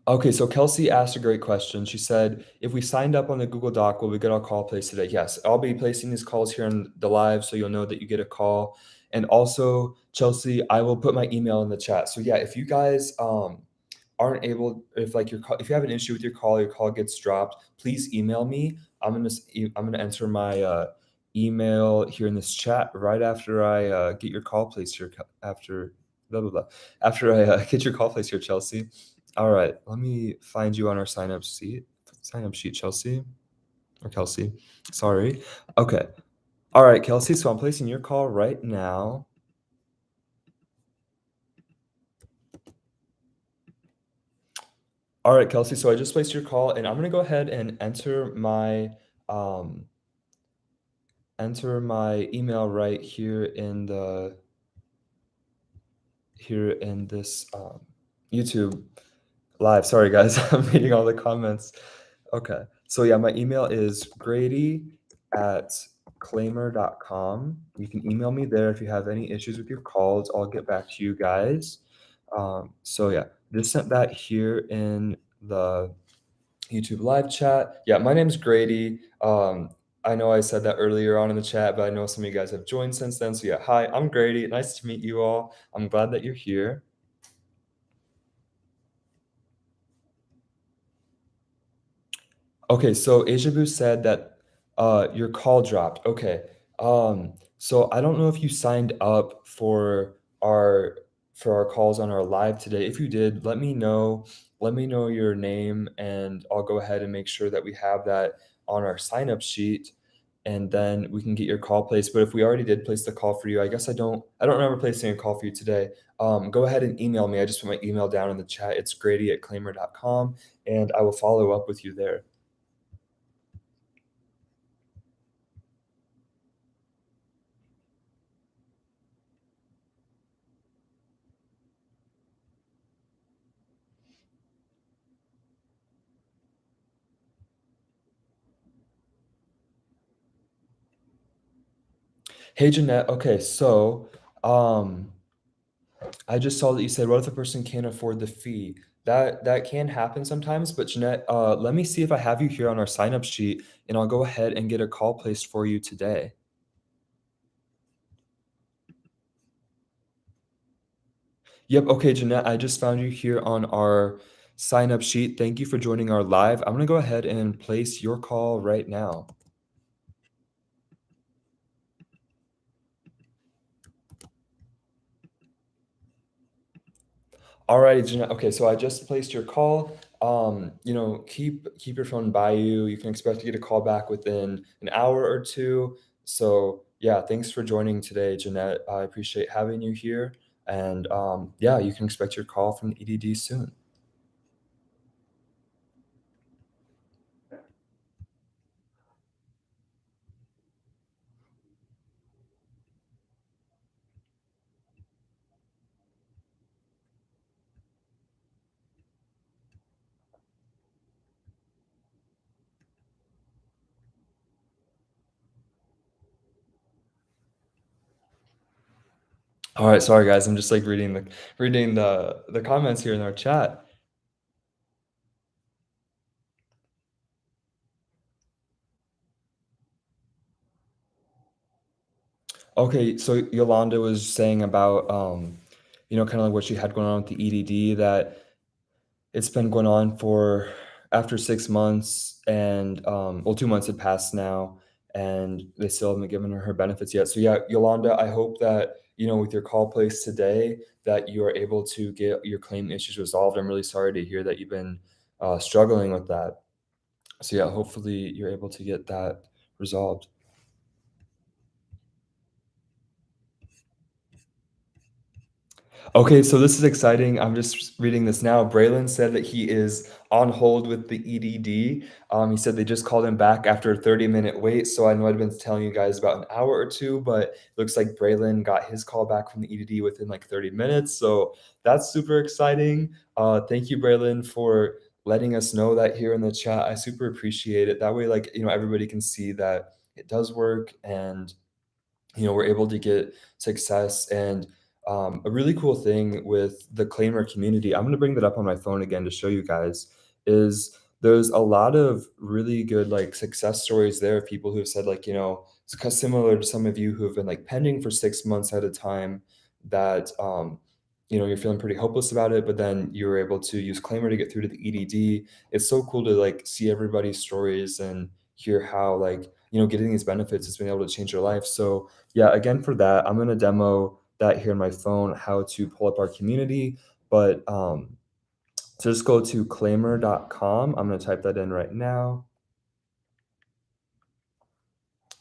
Okay, so Kelsey asked a great question. She said, if we signed up on the Google Doc, will we get our call placed today? Yes, I'll be placing these calls here on the live, so you'll know that you get a call. And also, Chelsea, I will put my email in the chat. So yeah, if you guys aren't able, if like if you have an issue with your call gets dropped, please email me. I'm gonna enter my email here in this chat right after I get your call placed here. After blah blah blah. After I get your call placed here, Chelsea. All right, let me find you on our sign up sheet, Chelsea or Kelsey. Sorry. Okay. All right, Kelsey. So I'm placing your call right now. All right, Kelsey. So I just placed your call, and I'm gonna go ahead and um, enter my email right here in this YouTube live. Sorry, guys. I'm reading all the comments. Okay. So yeah, my email is grady@claimyr.com. You can email me there if you have any issues with your calls. I'll get back to you guys. So yeah, just sent that here in the YouTube live chat. Yeah, my name's Grady. I know I said that earlier on in the chat, but I know some of you guys have joined since then. So yeah, hi, I'm Grady. Nice to meet you all. I'm glad that you're here. Okay, so Ajabu said that your call dropped. Okay. So I don't know if you signed up our for our calls on our live today. If you did, let me know. Let me know your name, and I'll go ahead and make sure that we have that on our sign up sheet, and then we can get your call placed. But if we already did place the call for you, I guess I don't remember placing a call for you today. Go ahead and email me. I just put my email down in the chat. It's grady@claimyr.com, and I will follow up with you there. Hey, Jeanette. Okay, so um, I just saw that you said, what if a person can't afford the fee? That can happen sometimes, but Jeanette, let me see if I have you here on our sign up sheet, and I'll go ahead and get a call placed for you today. Yep. Okay, Jeanette, I just found you here on our sign up sheet. Thank you for joining our live. I'm gonna go ahead and place your call right now. Alrighty, Jeanette. Okay, so I just placed your call. Keep your phone by you. You can expect to get a call back within an hour or two. So yeah, thanks for joining today, Jeanette. I appreciate having you here. And yeah, you can expect your call from the EDD soon. All right, sorry guys, I'm just like reading the comments here in our chat. Okay, so Yolanda was saying about kind of like what she had going on with the EDD, that it's been going on for after 6 months, and well, 2 months had passed now, and they still haven't given her benefits yet. So yeah, Yolanda, I hope that, with your call placed today, that you are able to get your claim issues resolved. I'm really sorry to hear that you've been struggling with that. So yeah, hopefully you're able to get that resolved. Okay, so this is exciting. I'm just reading this now. Braylon said that he is on hold with the EDD. He said they just called him back after a 30-minute wait. So I know I've been telling you guys about an hour or two, but it looks like Braylon got his call back from the EDD within like 30 minutes. So that's super exciting. Thank you, Braylon, for letting us know that here in the chat. I super appreciate it. That way, like, everybody can see that it does work, and we're able to get success. And a really cool thing with the Claimyr community, I'm going to bring that up on my phone again to show you guys, is there's a lot of really good like success stories there of people who have said, like, it's similar to some of you who have been like pending for 6 months at a time, that you're feeling pretty hopeless about it, but then you were able to use Claimyr to get through to the EDD. It's so cool to like see everybody's stories and hear how, like, getting these benefits has been able to change your life. So yeah, again, for that, I'm gonna demo that here on my phone, how to pull up our community. But so just go to claimyr.com. I'm gonna type that in right now.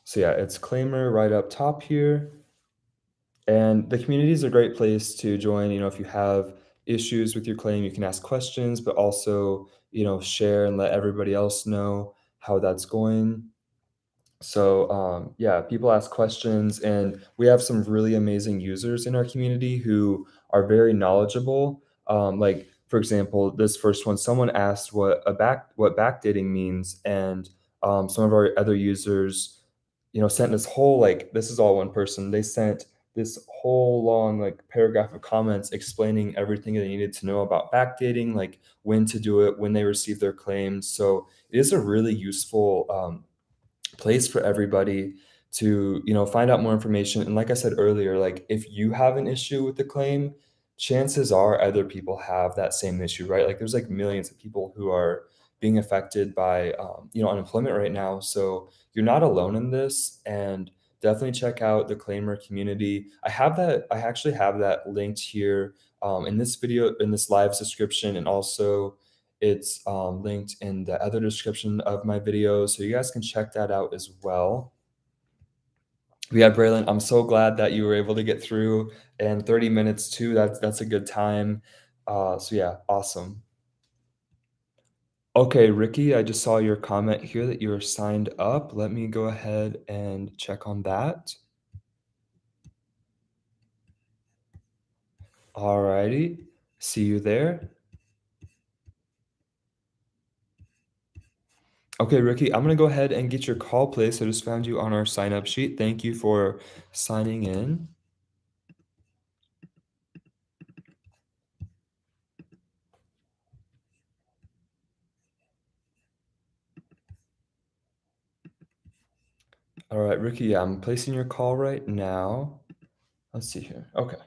So yeah, it's Claimyr right up top here. And the community is a great place to join. If you have issues with your claim, you can ask questions, but also, share and let everybody else know how that's going. So, yeah, people ask questions, and we have some really amazing users in our community who are very knowledgeable. Like, for example, this first one, someone asked what backdating means, and some of our other users, sent this whole, like, this is all one person. They sent this whole long like paragraph of comments explaining everything they needed to know about backdating, like when to do it, when they receive their claims. So it is a really useful place for everybody to, find out more information. And like I said earlier, like if you have an issue with the claim, chances are other people have that same issue, right? Like there's like millions of people who are being affected by unemployment right now. So you're not alone in this, and definitely check out the Claimyr community. I actually have that linked here in this video, in this live's description, and also it's linked in the other description of my video, so you guys can check that out as well. But yeah, Braylon, I'm so glad that you were able to get through, and 30 minutes too, that's a good time. So yeah, awesome. Okay, Ricky, I just saw your comment here that you are signed up. Let me go ahead and check on that. Alrighty, see you there. Okay, Ricky, I'm gonna go ahead and get your call placed. I just found you on our sign up sheet. Thank you for signing in. All right, Ricky, yeah, I'm placing your call right now. Let's see here. Okay.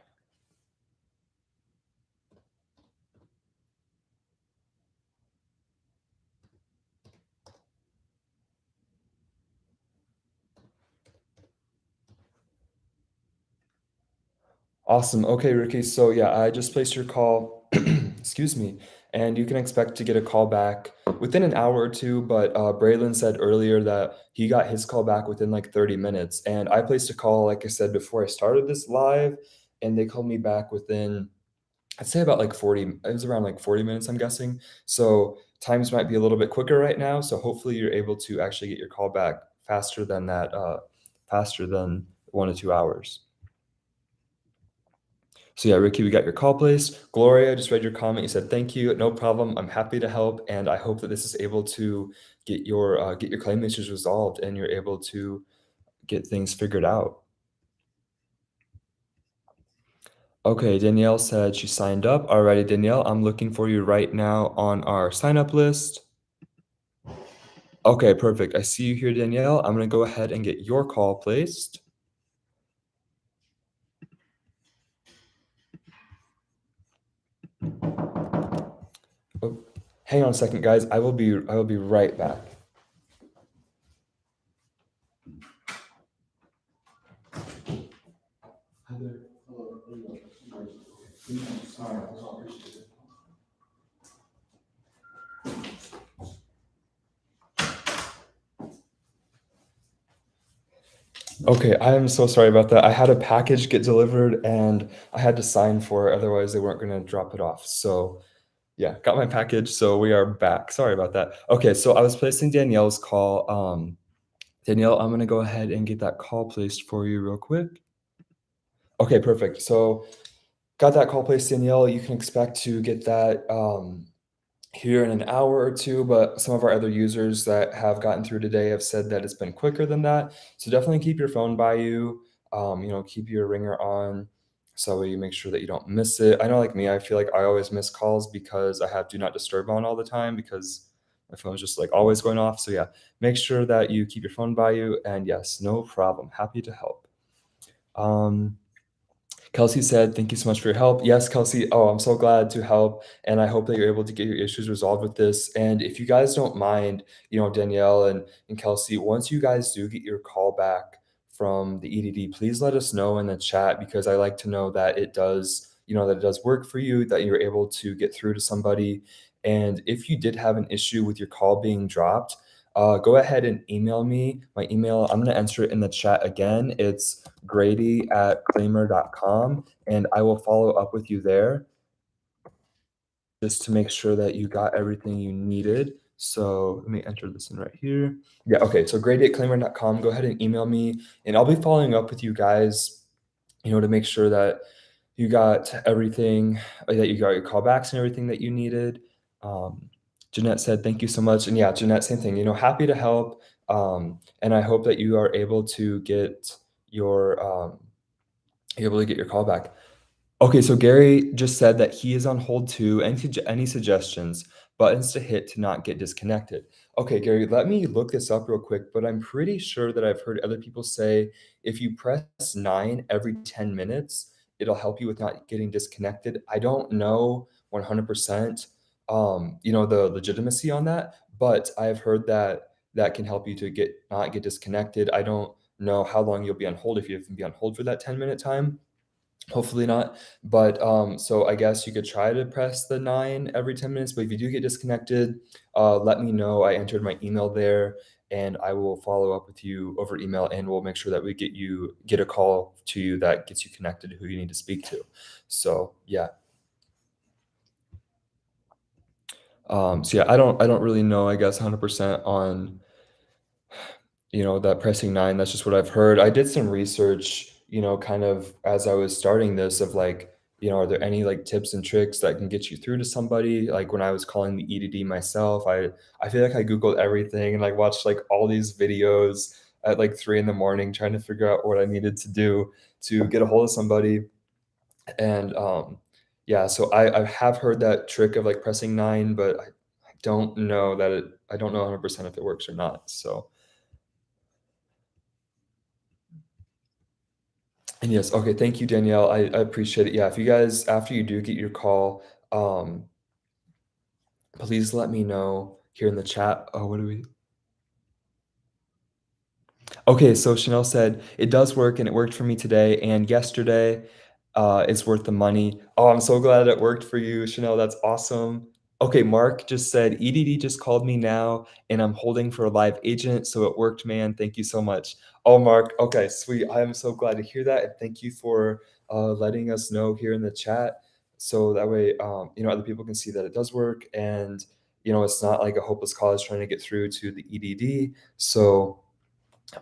Awesome. Okay, Ricky. So yeah, I just placed your call. Excuse me. And you can expect to get a call back within an hour or two. But Braylon said earlier that he got his call back within like 30 minutes. And I placed a call, like I said, before I started this live, and they called me back within, I'd say about like 40, it was around like 40 minutes, I'm guessing. So times might be a little bit quicker right now. So hopefully you're able to actually get your call back faster than that, faster than 1 to 2 hours. So yeah, Ricky, we got your call placed. Gloria, I just read your comment. You said thank you, no problem. I'm happy to help, and I hope that this is able to get your claim issues resolved, and you're able to get things figured out. Okay, Danielle said she signed up. Alrighty, Danielle, I'm looking for you right now on our sign up list. Okay, perfect. I see you here, Danielle. I'm gonna go ahead and get your call placed. Oh, hang on a second, guys. I will be right back. Okay, I am so sorry about that. I had a package get delivered and I had to sign for it, otherwise they weren't gonna drop it off. So, yeah, got my package, so we are back. Sorry about that. Okay, so I was placing Danielle's call. Danielle, I'm gonna go ahead and get that call placed for you real quick. Okay, perfect. So, got that call placed, Danielle. You can expect to get that here in an hour or two, but some of our other users that have gotten through today have said that it's been quicker than that. So definitely keep your phone by you. Keep your ringer on so you make sure that you don't miss it. I know, like me, I feel like I always miss calls because I have do not disturb on all the time because my phone's just like always going off. So yeah, make sure that you keep your phone by you. And yes, no problem. Happy to help. Um, Kelsey said, "Thank you so much for your help." Yes, Kelsey. Oh, I'm so glad to help, and I hope that you're able to get your issues resolved with this. And if you guys don't mind, Danielle and Kelsey, once you guys do get your call back from the EDD, please let us know in the chat because I like to know that that it does work for you, that you're able to get through to somebody. And if you did have an issue with your call being dropped, go ahead and email me. My email, I'm going to enter it in the chat again. It's grady@claimyr.com, and I will follow up with you there just to make sure that you got everything you needed. So let me enter this in right here. Yeah, okay. So grady@claimyr.com. Go ahead and email me, and I'll be following up with you guys, to make sure that you got everything, that you got your callbacks and everything that you needed. Um, Jeanette said, "Thank you so much." And yeah, Jeanette, same thing, happy to help. And I hope that you are able to get your call back. Okay, so Gary just said that he is on hold too. Any suggestions, buttons to hit to not get disconnected? Okay, Gary, let me look this up real quick, but I'm pretty sure that I've heard other people say if you press 9 every 10 minutes, it'll help you with not getting disconnected. I don't know 100%, the legitimacy on that, but I've heard that that can help you to not get disconnected. I don't know how long you'll be on hold if you have to be on hold for that 10-minute time. Hopefully not. But so I guess you could try to press the 9 every 10 minutes, but if you do get disconnected, let me know. I entered my email there and I will follow up with you over email and we'll make sure that we get a call to you that gets you connected to who you need to speak to. So yeah. So yeah, I don't really know, I guess, 100% on that pressing 9, that's just what I've heard. I did some research, kind of as I was starting this of like, are there any like tips and tricks that can get you through to somebody? Like when I was calling the EDD myself, I feel like I Googled everything and like watched like all these videos at like 3 in the morning trying to figure out what I needed to do to get a hold of somebody. And yeah, so I have heard that trick of like pressing 9, but I don't know 100% if it works or not. So and yes, okay, thank you, Danielle. I appreciate it. Yeah, if you guys, after you do get your call, um, please let me know here in the chat. Oh, what do we? Okay, so Chanel said, "It does work, and it worked for me today and yesterday. It's worth the money." Oh, I'm so glad it worked for you, Chanel. That's awesome. Okay, Mark just said, "EDD just called me now, and I'm holding for a live agent, so it worked, man. Thank you so much." Oh, Mark. Okay, sweet. I am so glad to hear that, and thank you for letting us know here in the chat, so that way, other people can see that it does work, and it's not like a hopeless cause trying to get through to the EDD. So.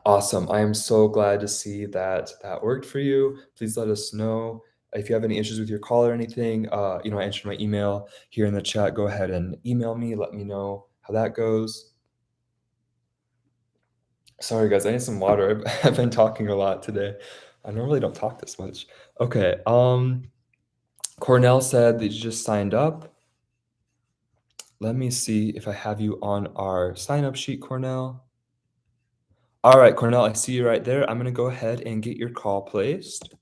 Awesome. I am so glad to see that that worked for you. Please let us know if you have any issues with your call or anything. I entered my email here in the chat. Go ahead and email me. Let me know how that goes. Sorry, guys. I need some water. I've been talking a lot today. I normally don't talk this much. Okay. Cornell said that you just signed up. Let me see if I have you on our sign up sheet, Cornell. All right, Cornell, I see you right there. I'm going to go ahead and get your call placed.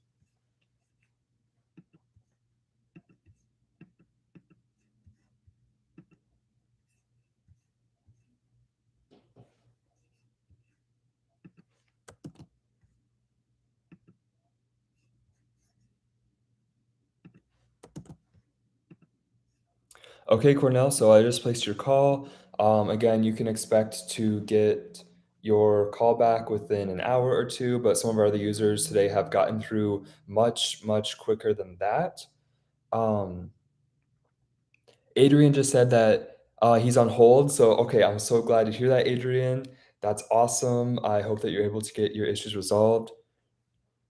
Okay, Cornell, so I just placed your call. Again, you can expect to get your call back within an hour or two, but some of our other users today have gotten through much, much quicker than that. Um, Adrian just said that he's on hold. So, okay, I'm so glad to hear that, Adrian. That's awesome. I hope that you're able to get your issues resolved.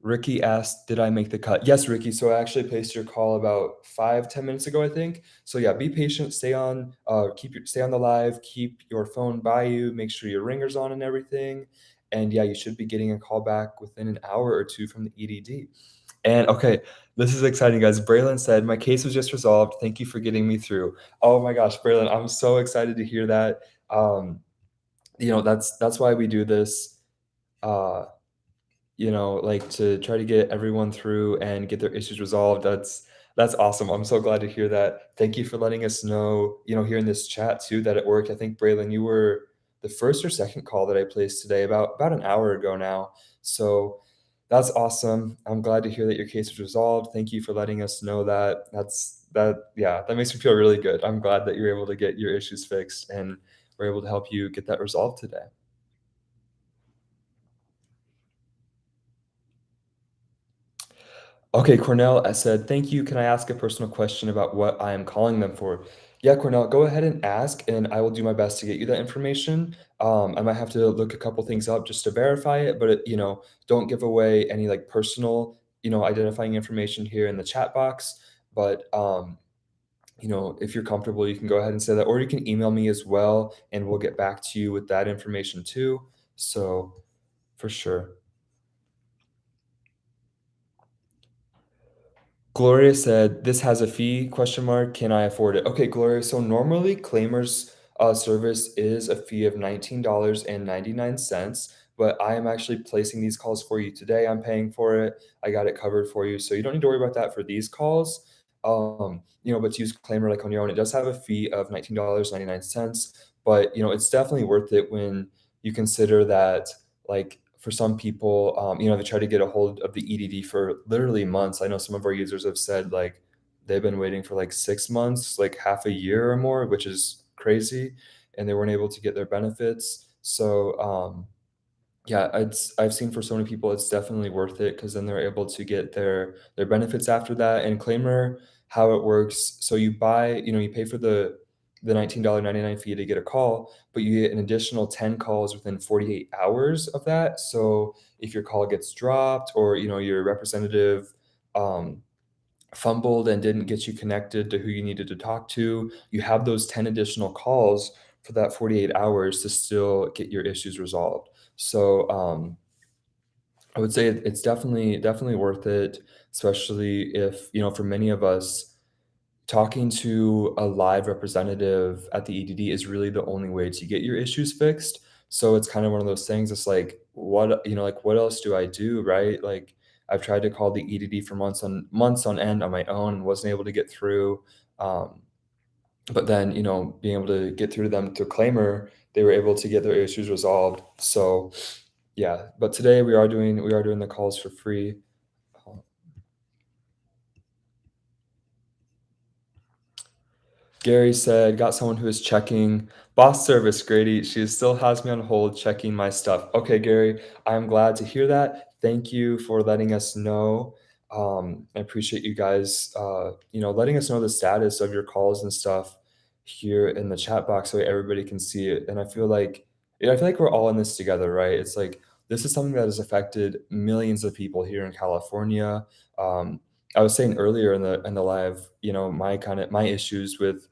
Ricky asked, "Did I make the cut?" Yes, Ricky. So I actually placed your call about 5, 10 minutes ago, I think. So yeah, be patient. Stay on the live. Keep your phone by you. Make sure your ringer's on and everything. And yeah, you should be getting a call back within an hour or two from the EDD. And okay, this is exciting, guys. Braylon said, "My case was just resolved. Thank you for getting me through." Oh my gosh, Braylon, I'm so excited to hear that. Um, that's why we do this. Uh, like to try to get everyone through and get their issues resolved. That's awesome. I'm so glad to hear that. Thank you for letting us know, here in this chat too, that it worked. I think Braylon, you were the first or second call that I placed today, about an hour ago now. So that's awesome. I'm glad to hear that your case was resolved. Thank you for letting us know that. Yeah, that makes me feel really good. I'm glad that you're able to get your issues fixed and we're able to help you get that resolved today. Okay, Cornell, I said, "Thank you. Can I ask a personal question about what I am calling them for?" Yeah, Cornell, go ahead and ask, and I will do my best to get you that information. I might have to look a couple things up just to verify it, but don't give away any like personal, identifying information here in the chat box. But if you're comfortable, you can go ahead and say that, or you can email me as well, and we'll get back to you with that information too. So for sure. Gloria said, "This has a fee, question mark, can I afford it?" Okay, Gloria, so normally Claimyr's service is a fee of $19.99, but I am actually placing these calls for you today. I'm paying for it. I got it covered for you, so you don't need to worry about that for these calls. But to use Claimyr like on your own, it does have a fee of $19.99, but it's definitely worth it when you consider that like for some people, they try to get a hold of the EDD for literally months. I know some of our users have said like they've been waiting for like 6 months, like half a year or more, which is crazy, and they weren't able to get their benefits. So yeah, I've seen for so many people, it's definitely worth it because then they're able to get their benefits after that. And Claimyr, how it works, so you pay for the $19.99 fee to get a call, but you get an additional 10 calls within 48 hours of that. So if your call gets dropped or your representative um, fumbled and didn't get you connected to who you needed to talk to, you have those 10 additional calls for that 48 hours to still get your issues resolved. So, I would say it's definitely worth it, especially if, for many of us, talking to a live representative at the EDD is really the only way to get your issues fixed. So it's kind of one of those things, it's like, what else do I do, right? Like, I've tried to call the EDD for months on end on my own and wasn't able to get through. Um, but then, being able to get through to them through Claimyr, they were able to get their issues resolved. So yeah, but today we are doing the calls for free. Um, Gary said, "Got someone who is checking boss service, Grady. She still has me on hold checking my stuff." Okay, Gary, I'm glad to hear that. Thank you for letting us know. I appreciate you guys, letting us know the status of your calls and stuff here in the chat box so everybody can see it. And I feel like we're all in this together, right? It's like this is something that has affected millions of people here in California. Um, I was saying earlier in the live, my issues with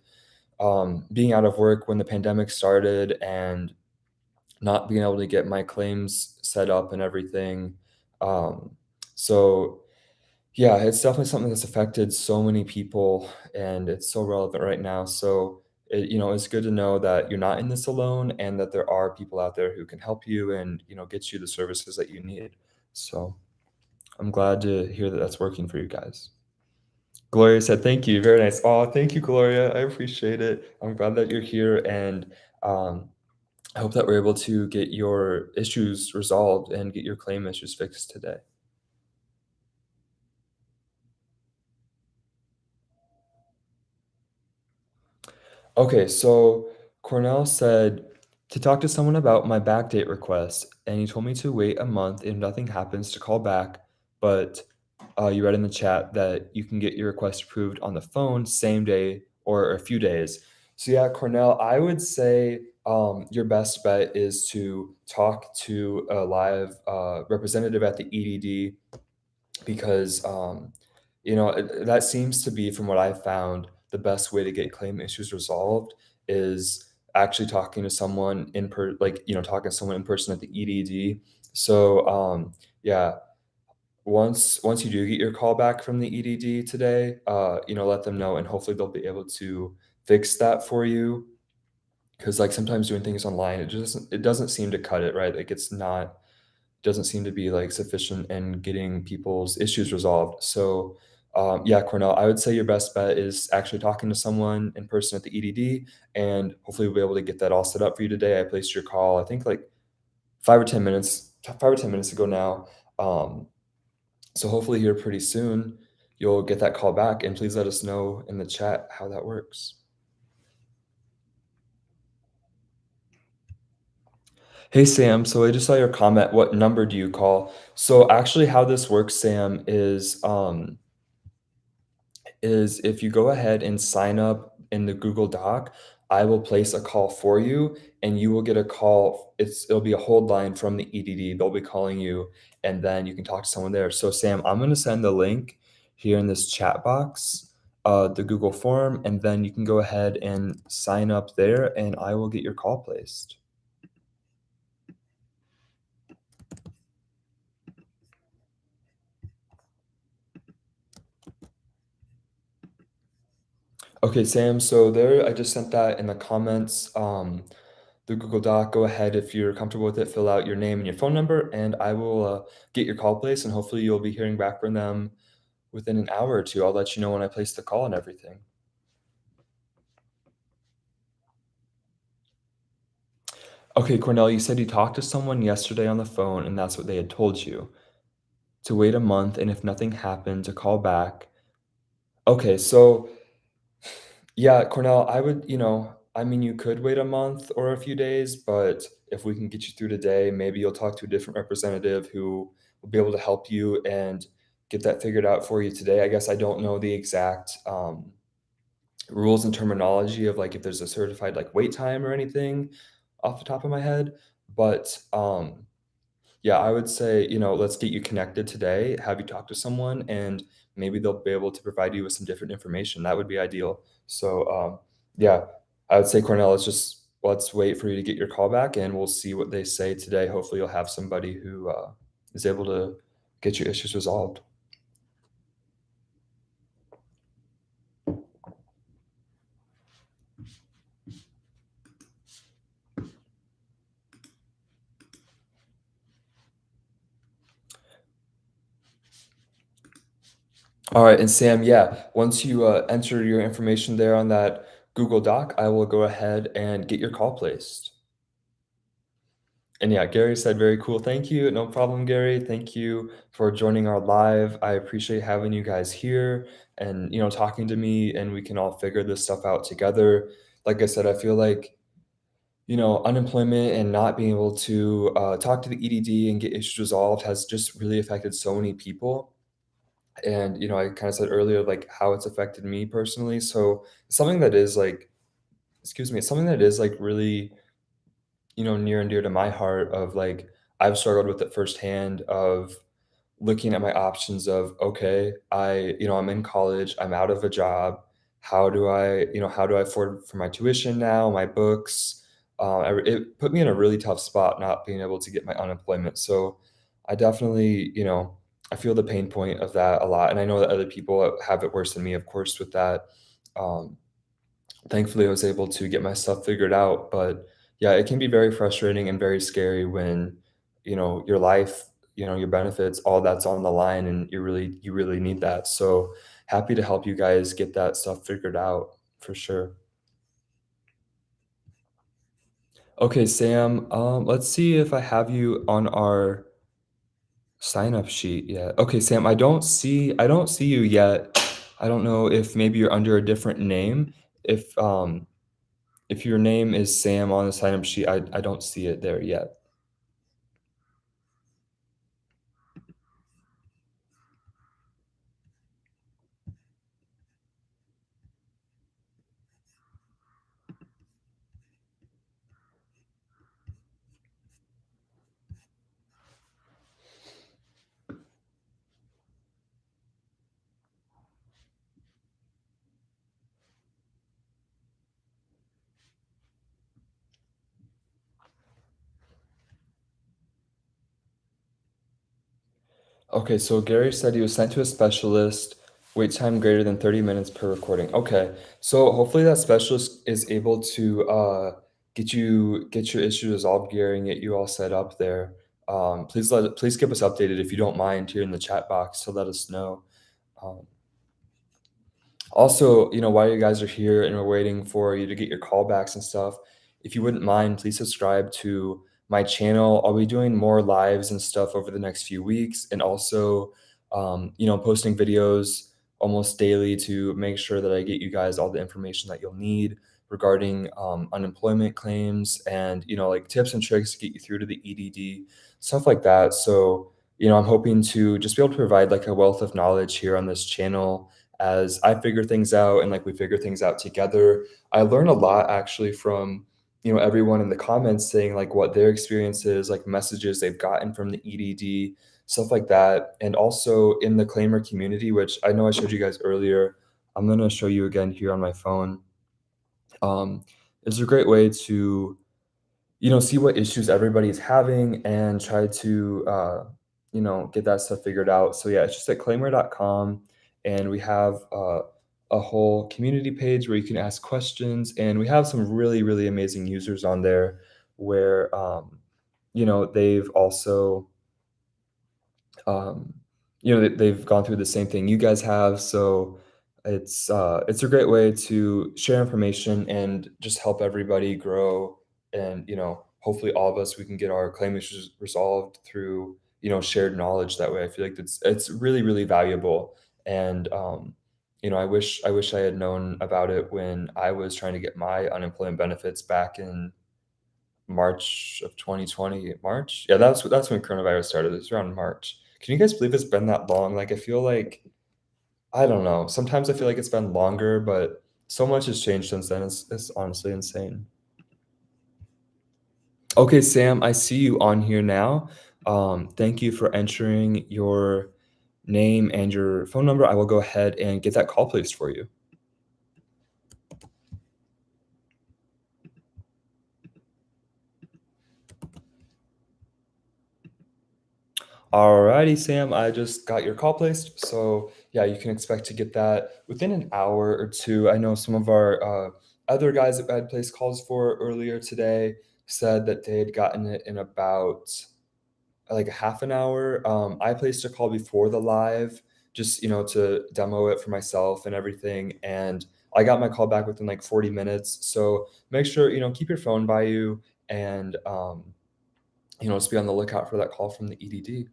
being out of work when the pandemic started and not being able to get my claims set up and everything. Um, so yeah, it's definitely something that's affected so many people and it's so relevant right now. So it's good to know that you're not in this alone and that there are people out there who can help you and, get you the services that you need. So I'm glad to hear that that's working for you guys. Gloria said, "Thank you. Very nice." Oh, thank you, Gloria. I appreciate it. I'm glad that you're here, and um, I hope that we're able to get your issues resolved and get your claim issues fixed today. Okay, so Cornell said to talk to someone about my backdate request, and he told me to wait a month if nothing happens to call back. But you read in the chat that you can get your request approved on the phone same day or a few days. So yeah, Cornell, I would say your best bet is to talk to a live representative at the EDD because that seems to be from what I found the best way to get claim issues resolved is actually talking to someone talking to someone in person at the EDD. So yeah, once you do get your call back from the EDD today, let them know and hopefully they'll be able to fix that for you. Because like sometimes doing things online, it doesn't seem to cut it, right? Like it's not doesn't seem to be like sufficient in getting people's issues resolved. So, yeah, Cornell, I would say your best bet is actually talking to someone in person at the EDD, and hopefully we'll be able to get that all set up for you today. I placed your call, I think like 5 or 10 minutes ago now. So hopefully here pretty soon you'll get that call back, and please let us know in the chat how that works. Hey Sam, so I just saw your comment. What number do you call? So actually, how this works, Sam, is if you go ahead and sign up in the Google Doc, I will place a call for you and you will get a call. It'll be a hold line from the EDD. They'll be calling you and then you can talk to someone there. So Sam, I'm going to send the link here in this chat box, the Google form, and then you can go ahead and sign up there and I will get your call placed. Okay, Sam, so there I just sent that in the comments. The Google Doc, go ahead if you're comfortable with it, fill out your name and your phone number, and I will get your call placed, and hopefully you'll be hearing back from them within an hour or two. I'll let you know when I place the call and everything. Okay, Cornell, you said you talked to someone yesterday on the phone, and that's what they had told you to wait a month, and if nothing happened, to call back. Okay, so yeah, Cornell, I mean, you could wait a month or a few days, but if we can get you through today, maybe you'll talk to a different representative who will be able to help you and get that figured out for you today. I guess I don't know the exact rules and terminology of like if there's a certified like wait time or anything off the top of my head, but yeah, I would say, let's get you connected today, have you talk to someone, and maybe they'll be able to provide you with some different information. That would be ideal. So, yeah, I would say, Cornell, let's wait for you to get your call back, and we'll see what they say today. Hopefully, you'll have somebody who is able to get your issues resolved. All right, and Sam, yeah, once you enter your information there on that Google Doc, I will go ahead and get your call placed. And yeah, Gary said, very cool. Thank you. No problem, Gary. Thank you for joining our live. I appreciate having you guys here and, talking to me, and we can all figure this stuff out together. Like I said, I feel like, unemployment and not being able to talk to the EDD and get issues resolved has just really affected so many people. And, I kind of said earlier, like how it's affected me personally. So something that is like, excuse me, it's something that is like really near and dear to my heart of like I've struggled with it firsthand of looking at my options of okay, I'm in college, I'm out of a job. How do I afford for my tuition now, my books? It put me in a really tough spot not being able to get my unemployment. So I definitely, I feel the pain point of that a lot. And I know that other people have it worse than me, of course, with that. Um, Thankfully, I was able to get my stuff figured out, but yeah, it can be very frustrating and very scary when, your life, your benefits, all that's on the line and you really need that. So happy to help you guys get that stuff figured out for sure. Okay, Sam, let's see if I have you on our sign up sheet yet. Okay, Sam, I don't see you yet. I don't know if maybe you're under a different name. If if your name is Sam on the sign-up sheet, I don't see it there yet. Okay, so Gary said he was sent to a specialist, wait time greater than 30 minutes per recording. Okay, so hopefully that specialist is able to get your issue resolved, Gary, and get you all set up there. Please keep us updated if you don't mind here in the chat box to let us know. Um, Also, while you guys are here and we're waiting for you to get your callbacks and stuff, if you wouldn't mind, please subscribe to my channel. I'll be doing more lives and stuff over the next few weeks, and also, posting videos almost daily to make sure that I get you guys all the information that you'll need regarding unemployment claims and like tips and tricks to get you through to the EDD, stuff like that. So, I'm hoping to just be able to provide like a wealth of knowledge here on this channel as I figure things out and like we figure things out together. I learn a lot actually from everyone in the comments saying like what their experience is, like messages they've gotten from the EDD, stuff like that. And also in the Claimyr community, which I know I showed you guys earlier. I'm gonna show you again here on my phone. Um, it's a great way to see what issues everybody's having and try to, get that stuff figured out. So yeah, it's just at claimyr.com, and we have a whole community page where you can ask questions, and we have some really, really amazing users on there where, they've also um, they've gone through the same thing you guys have. So it's a great way to share information and just help everybody grow. And hopefully all of us we can get our claim issues resolved through shared knowledge. That way, I feel like it's really really valuable. And I wish I had known about it when I was trying to get my unemployment benefits back in March of 2020. March? Yeah, that's when coronavirus started. It was around March. Can you guys believe it's been that long? Like, I feel like I don't know. Sometimes I feel like it's been longer, but so much has changed since then. It's honestly insane. Okay, Sam, I see you on here now. Thank you for entering your name and your phone number. I will go ahead and get that call placed for you. Alrighty, Sam, I just got your call placed. So yeah, you can expect to get that within an hour or two. I know some of our other guys that I had placed calls for earlier today said that they had gotten it in about like a half an hour. I placed a call before the live, just to demo it for myself and everything, and I got my call back within like 40 minutes. So make sure keep your phone by you, and just be on the lookout for that call from the EDD.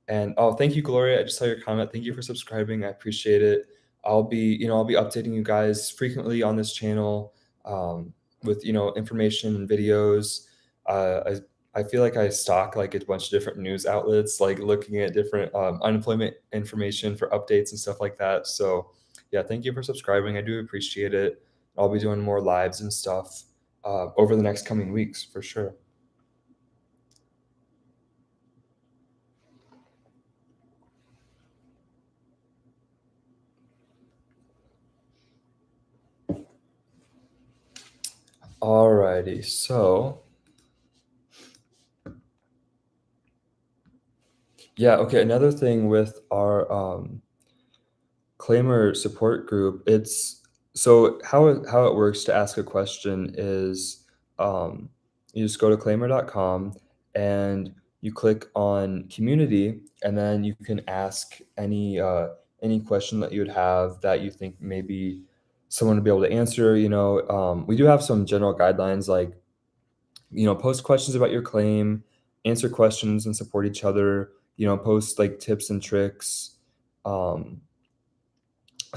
And oh, thank you, Gloria. I just saw your comment. Thank you for subscribing. I appreciate it. I'll be updating you guys frequently on this channel with information and videos. I feel like I stalk like a bunch of different news outlets, like looking at different unemployment information for updates and stuff like that. So yeah, thank you for subscribing. I do appreciate it. I'll be doing more lives and stuff over the next coming weeks for sure. Alrighty, so yeah, okay. Another thing with our Claimyr support group, it's so how it works to ask a question is um, you just go to claimyr.com and you click on community, and then you can ask any question that you would have that you think maybe someone would be able to answer. We do have some general guidelines like post questions about your claim, answer questions and support each other, post like tips and tricks, um,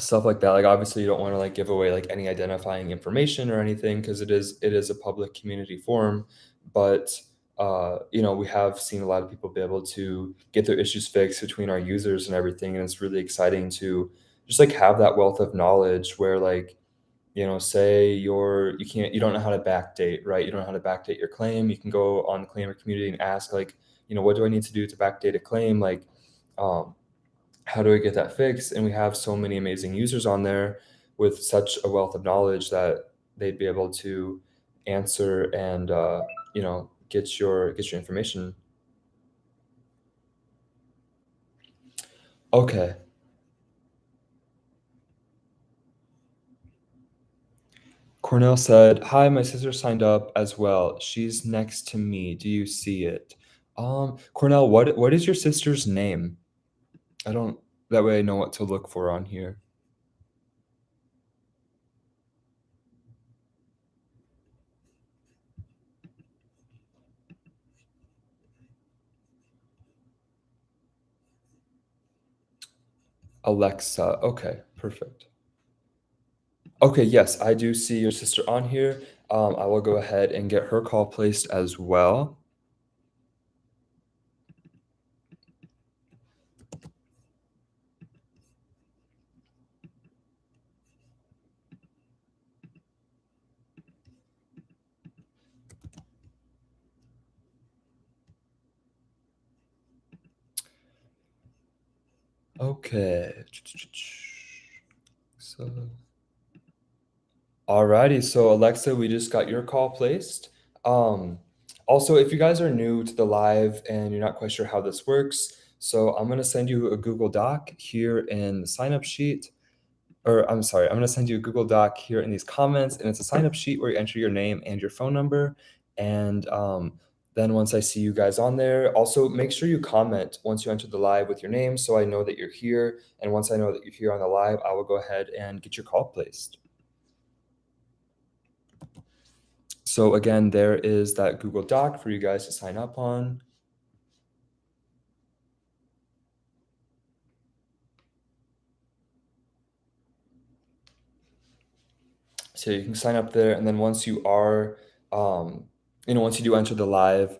stuff like that. Like, obviously, you don't wanna, like, give away, like, any identifying information or anything because it is a public community forum, but, we have seen a lot of people be able to get their issues fixed between our users and everything, and it's really exciting to just, like, have that wealth of knowledge where, like, say you don't know how to backdate, right? You don't know how to backdate your claim. You can go on the Claimyr community and ask, like, what do I need to do to backdate a claim? Like, um, how do I get that fixed? And we have so many amazing users on there with such a wealth of knowledge that they'd be able to answer and get your information. Okay. Cornell said, "Hi, my sister signed up as well. She's next to me. Do you see it?" Cornell, what is your sister's name? I don't that way I know what to look for on here. Alexa. Okay, perfect. Okay, yes, I do see your sister on here. I will go ahead and get her call placed as well. Okay. So alrighty, so Alexa, we just got your call placed. Um, Also, if you guys are new to the live and you're not quite sure how this works, so I'm gonna send you a Google Doc here in the sign up sheet, or I'm sorry, I'm gonna send you a Google Doc here in these comments, and it's a sign up sheet where you enter your name and your phone number. And then once I see you guys on there, also make sure you comment once you enter the live with your name so I know that you're here. And once I know that you're here on the live, I will go ahead and get your call placed. So again, there is that Google Doc for you guys to sign up on. So you can sign up there, and then once you are, once you do enter the live,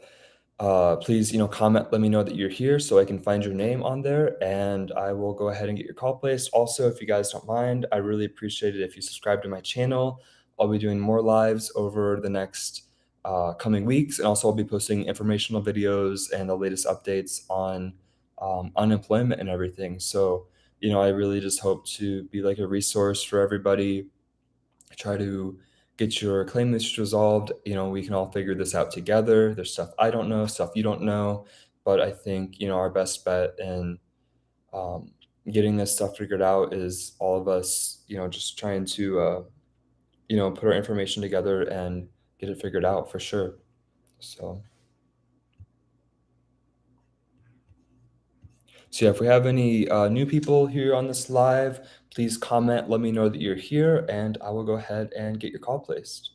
please, comment, let me know that you're here so I can find your name on there, and I will go ahead and get your call placed. Also, if you guys don't mind, I really appreciate it if you subscribe to my channel. I'll be doing more lives over the next coming weeks, and also I'll be posting informational videos and the latest updates on unemployment and everything. So, I really just hope to be like a resource for everybody, try to get your claim list resolved. We can all figure this out together. There's stuff I don't know, stuff you don't know, but I think, our best bet in um, getting this stuff figured out is all of us, just trying to, put our information together and get it figured out for sure. So, so yeah, if we have any new people here on this live, please comment, let me know that you're here, and I will go ahead and get your call placed.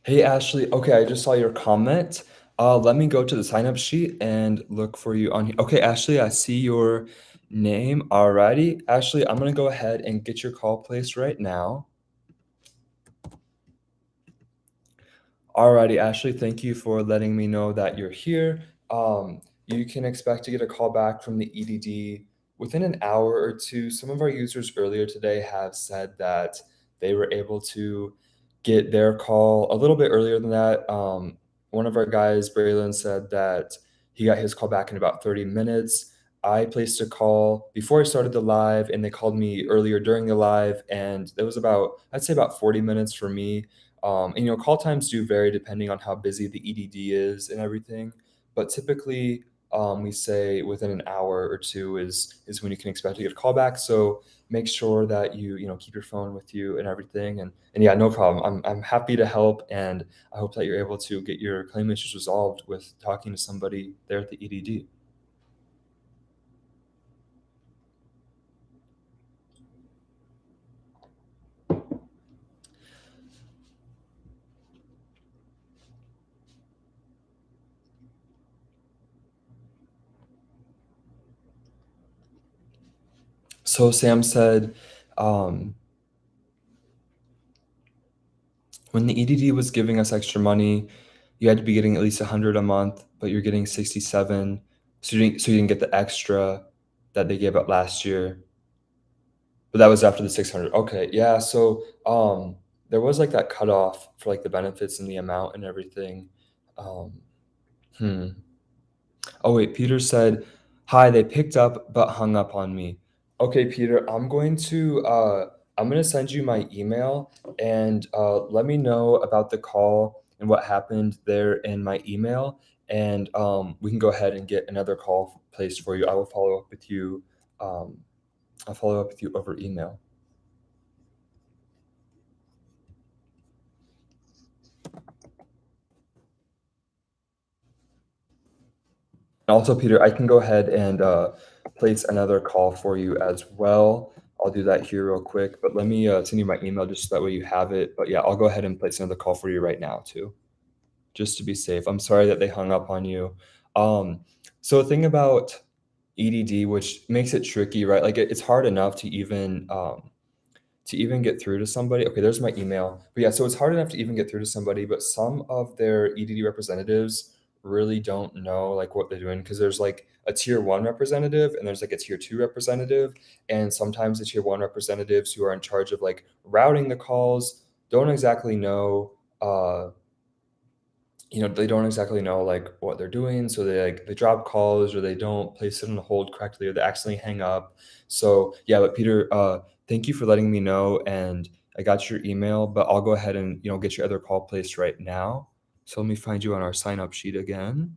Hey, Ashley. Okay, I just saw your comment. Let me go to the sign up sheet and look for you on here. Okay, Ashley, I see your name. Alrighty. Ashley, I'm gonna go ahead and get your call placed right now. Alrighty, Ashley, thank you for letting me know that you're here. You can expect to get a call back from the EDD within an hour or two. Some of our users earlier today have said that they were able to get their call a little bit earlier than that. One of our guys, Braylon, said that he got his call back in about 30 minutes. I placed a call before I started the live, and they called me earlier during the live, and it was I'd say about 40 minutes for me. And call times do vary depending on how busy the EDD is and everything. But typically, we say within an hour or 2 is when you can expect to get a call back, so make sure that you know, keep your phone with you and everything, and yeah, no problem. I'm happy to help, and I hope that you're able to get your claim issues resolved with talking to somebody there at the EDD. So Sam said, um, when the EDD was giving us extra money, you had to be getting at least 100 a month, but you're getting 67, so you didn't get the extra that they gave out last year, but that was after the 600. Okay, yeah, so, there was, like, that cutoff for, like, the benefits and the amount and everything. Um, hmm. Oh, wait, Peter said, "Hi, they picked up but hung up on me." Okay, Peter, I'm gonna send you my email and, let me know about the call and what happened there in my email, and, we can go ahead and get another call placed for you. I will follow up with you, um, I'll follow up with you over email. Also, Peter, I can go ahead and, place another call for you as well. I'll do that here real quick, but let me, send you my email just so that way you have it. But yeah, I'll go ahead and place another call for you right now too, just to be safe. I'm sorry that they hung up on you. Um, so the thing about EDD, which makes it tricky, right? Like it's hard enough to even get through to somebody. Okay, there's my email. But yeah, so it's hard enough to even get through to somebody, but some of their EDD representatives really don't know like what they're doing because there's like a tier 1 representative and there's like a tier 2 representative, and sometimes the tier 1 representatives who are in charge of like routing the calls don't exactly know they don't exactly know, like, what they're doing, so they drop calls or they don't place it on hold correctly or they accidentally hang up. So, yeah, but Peter, thank you for letting me know, and I got your email, but I'll go ahead and, get your other call placed right now. So let me find you on our sign-up sheet again.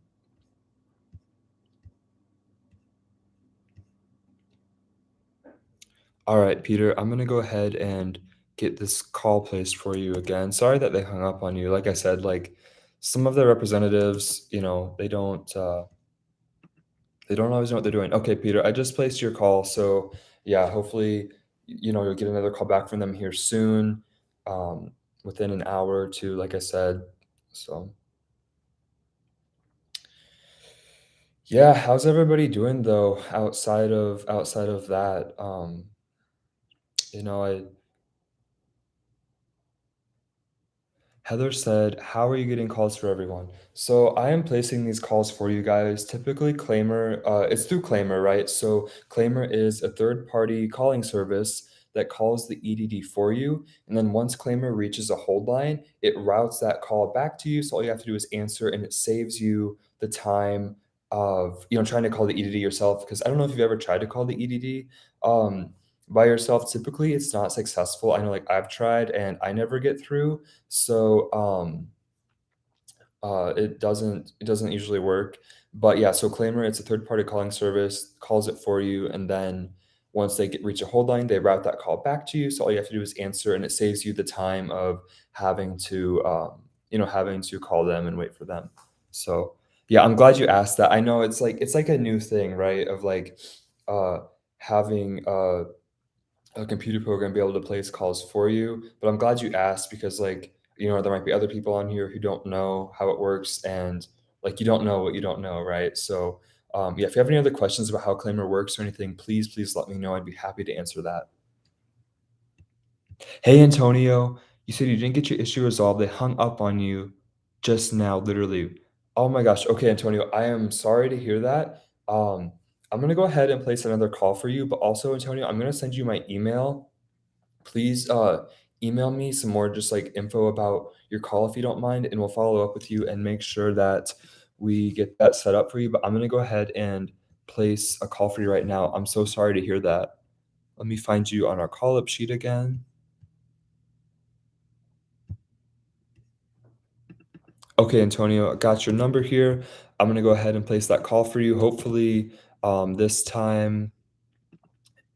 Alright, Peter, I'm gonna go ahead and get this call placed for you again. Sorry that they hung up on you. Like I said, like, some of the representatives, they don't always know what they're doing. Okay, Peter, I just placed your call. So, yeah, hopefully, you'll get another call back from them here soon, um, within an hour or two, like I said. So, yeah, how's everybody doing though outside of that? I Heather said, "How are you getting calls for everyone?" So I am placing these calls for you guys. Typically, Claimyr, it's through Claimyr, right? So Claimyr is a third-party calling service that calls the EDD for you, and then once Claimyr reaches a hold line, it routes that call back to you. So all you have to do is answer, and it saves you the time of trying to call the EDD yourself. Because I don't know if you've ever tried to call the EDD. Um, by yourself, typically it's not successful. I know, like I've tried, and I never get through. So, it doesn't usually work. But yeah, so Claimyr, it's a third-party calling service, calls it for you, and then once they reach a hold line, they route that call back to you. So all you have to do is answer, and it saves you the time of having to call them and wait for them. So yeah, I'm glad you asked that. I know it's like a new thing, right? Of like having a computer program be able to place calls for you. But I'm glad you asked because, like, there might be other people on here who don't know how it works, and like you don't know what you don't know, right? So, yeah, if you have any other questions about how Claimyr works or anything, please let me know. I'd be happy to answer that. Hey, Antonio, you said you didn't get your issue resolved. They hung up on you just now, literally. Oh my gosh. Okay, Antonio, I am sorry to hear that. I'm gonna go ahead and place another call for you, but also, Antonio, I'm gonna send you my email. Please, email me some more just, like, info about your call if you don't mind, and we'll follow up with you and make sure that we get that set up for you, but I'm gonna go ahead and place a call for you right now. I'm so sorry to hear that. Let me find you on our call-up sheet again. Okay, Antonio, I got your number here. I'm gonna go ahead and place that call for you. Hopefully, this time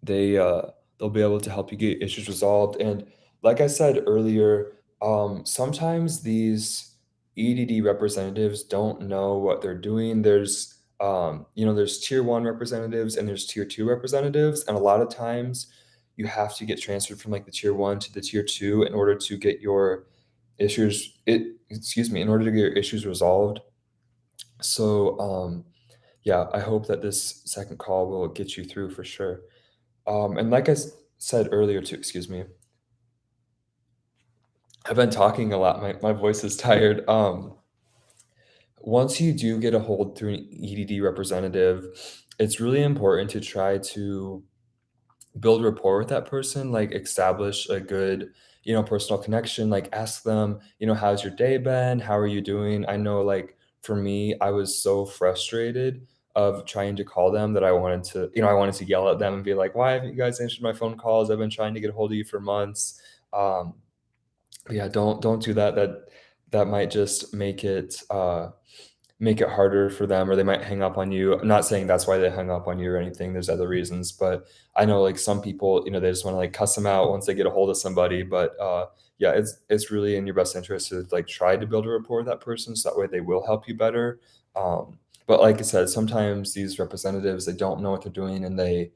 they they'll be able to help you get issues resolved. And like I said earlier, sometimes these EDD representatives don't know what they're doing. There's there's tier one representatives and there's tier two representatives, and a lot of times you have to get transferred from like the tier one to the tier two in order to get your in order to get your issues resolved. So yeah, I hope that this second call will get you through for sure. And like said earlier too, excuse me, I've been talking a lot. My voice is tired. Once you do get a hold through an EDD representative, it's really important to try to build rapport with that person, like establish a good, personal connection, like ask them, how's your day been? How are you doing? I know like for me, I was so frustrated of trying to call them that I wanted to yell at them and be like, why haven't you guys answered my phone calls? I've been trying to get a hold of you for months. Um, but yeah, don't do that. That might just make it harder for them, or they might hang up on you. I'm not saying that's why they hung up on you or anything. There's other reasons, but I know like some people, they just want to like cuss them out once they get a hold of somebody. But yeah, it's really in your best interest to like try to build a rapport with that person, so that way they will help you better. But like I said, sometimes these representatives, they don't know what they're doing, and they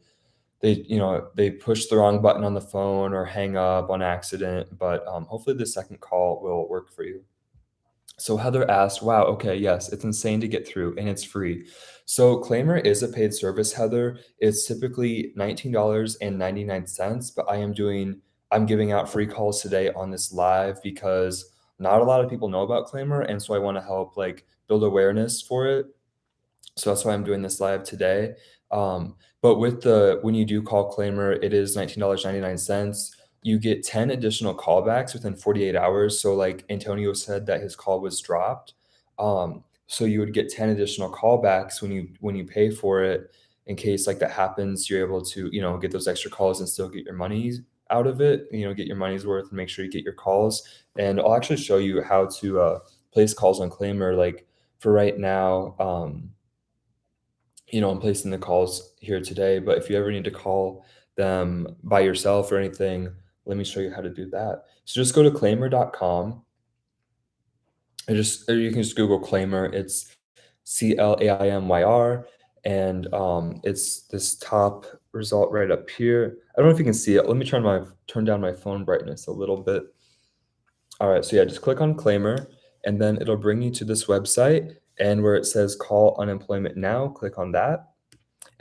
push the wrong button on the phone or hang up on accident. But hopefully the second call will work for you. So Heather asked, wow, okay, yes, it's insane to get through and it's free. So Claimyr is a paid service, Heather. It's typically $19.99, but I'm giving out free calls today on this live because not a lot of people know about Claimyr, and so I want to help like build awareness for it. So that's why I'm doing this live today. But when you do call Claimyr, it is $19.99. You get 10 additional callbacks within 48 hours. So like Antonio said that his call was dropped. So you would get 10 additional callbacks when you pay for it. In case like that happens, you're able to, get those extra calls and still get your money out of it, get your money's worth and make sure you get your calls. And I'll actually show you how to place calls on Claimyr. Like for right now, I'm placing the calls here today, but if you ever need to call them by yourself or anything, let me show you how to do that. So just go to claimyr.com or you can just Google Claimyr. It's Claimyr, and it's this top result right up here. I don't know if you can see it. Let me turn down my phone brightness a little bit. All right, so yeah, just click on Claimyr, and then it'll bring you to this website, and where it says call unemployment now, click on that.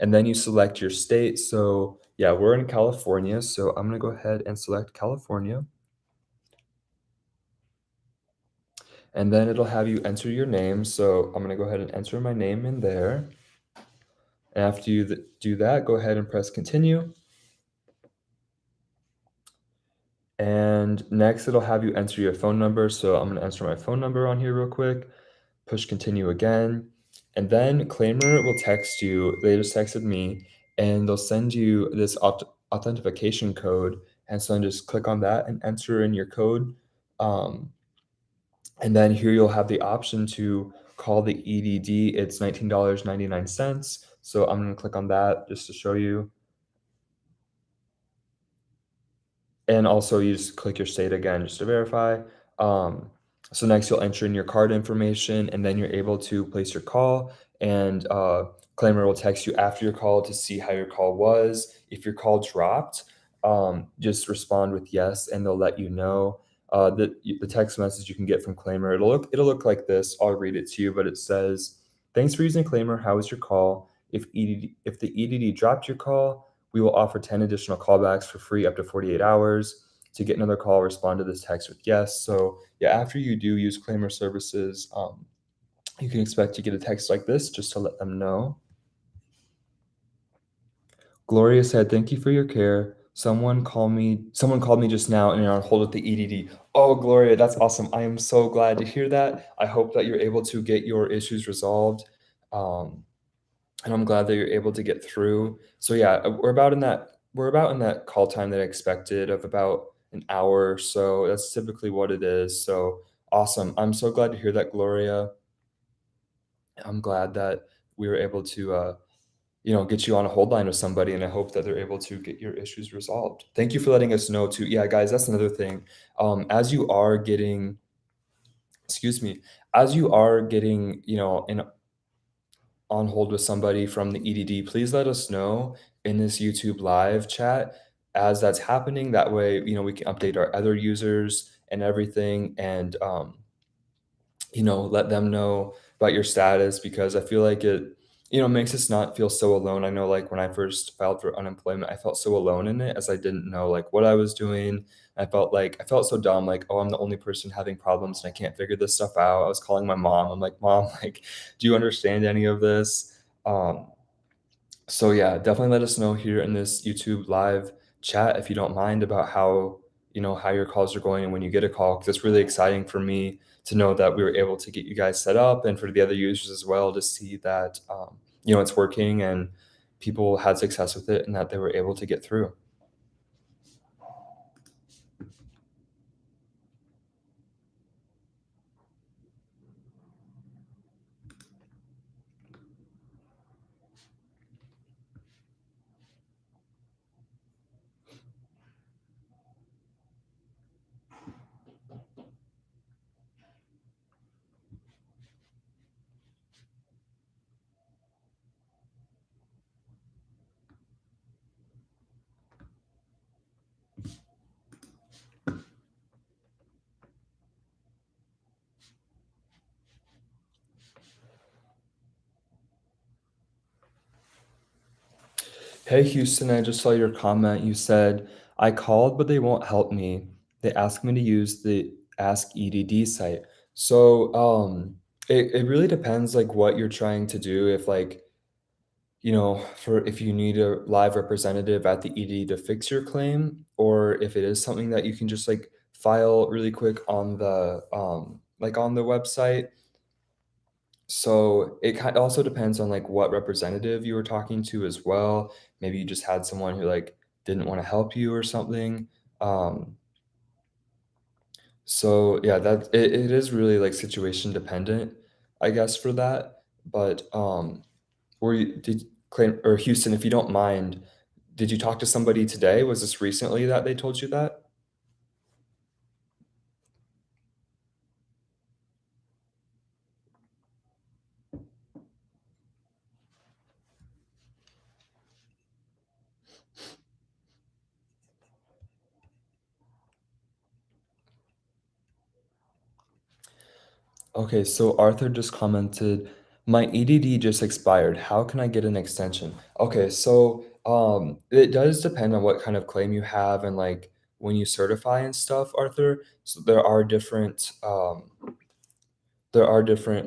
And then you select your state. So yeah, we're in California. So I'm gonna go ahead and select California. And then it'll have you enter your name. So I'm gonna go ahead and enter my name in there. And after you do that, go ahead and press continue. And next it'll have you enter your phone number. So I'm gonna enter my phone number on here real quick, push continue again. And then Claimyr will text you. They just texted me, and they'll send you this authentication code. And so then just click on that and enter in your code. Um, and then here you'll have the option to call the EDD. It's $19.99. So I'm going to click on that just to show you. And also you just click your state again just to verify. Um, so next you'll enter in your card information, and then you're able to place your call, and Claimyr will text you after your call to see how your call was. If your call dropped, just respond with yes, and they'll let you know. The text message you can get from Claimyr, it'll look like this. I'll read it to you, but it says, "Thanks for using Claimyr. How was your call? If the EDD dropped your call, we will offer 10 additional callbacks for free up to 48 hours. To get another call, respond to this text with yes." So yeah, after you do use Claimyr services, you can expect to get a text like this just to let them know. Gloria said, "Thank you for your care. Someone called me just now and are on hold with the EDD." Oh, Gloria, that's awesome. I am so glad to hear that. I hope that you're able to get your issues resolved. Um, and I'm glad that you're able to get through. So yeah, we're about in that call time that I expected of about an hour or so. That's typically what it is. So Awesome. I'm so glad to hear that, Gloria. I'm glad that we were able to, get you on a hold line with somebody, and I hope that they're able to get your issues resolved. Thank you for letting us know too. Yeah, guys, that's another thing. As you are getting, excuse me, as you are getting, on hold with somebody from the EDD, please let us know in this YouTube live chat as that's happening. That way, we can update our other users and everything, and let them know about your status because I feel like it, makes us not feel so alone. I know like when I first filed for unemployment, I felt so alone in it as I didn't know like what I was doing. I felt so dumb, like, oh, I'm the only person having problems and I can't figure this stuff out. I was calling my mom. I'm like, Mom, like, do you understand any of this? Um, so yeah, definitely let us know here in this YouTube live chat if you don't mind about how your calls are going and when you get a call, because it's really exciting for me to know that we were able to get you guys set up and for the other users as well to see that it's working and people had success with it and that they were able to get through. Hey Houston, I just saw your comment. You said, I called, but they won't help me. They asked me to use the Ask EDD site. So it really depends like what you're trying to do. If like, for if you need a live representative at the ED to fix your claim, or if it is something that you can just like file really quick on the on the website. So it kind also depends on like what representative you were talking to as well. Maybe you just had someone who like didn't want to help you or something. Um, so yeah, it is really like situation dependent, I guess, for that. But were you did claim or Houston, if you don't mind, did you talk to somebody today? Was this recently that they told you that? Okay, so Arthur just commented, my EDD just expired. How can I get an extension? Okay, so it does depend on what kind of claim you have and like when you certify and stuff, Arthur. So there are different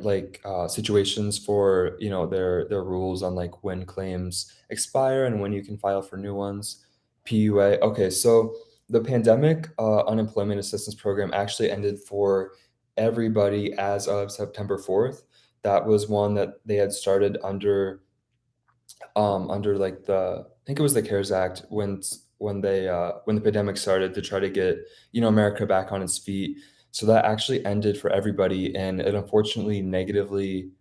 like situations for their rules on like when claims expire and when you can file for new ones. PUA. Okay, so the pandemic unemployment assistance program actually ended for everybody as of September 4th. That was one that they had started under like I think it was the CARES Act when the pandemic started to try to get America back on its feet. So that actually ended for everybody, and it unfortunately negatively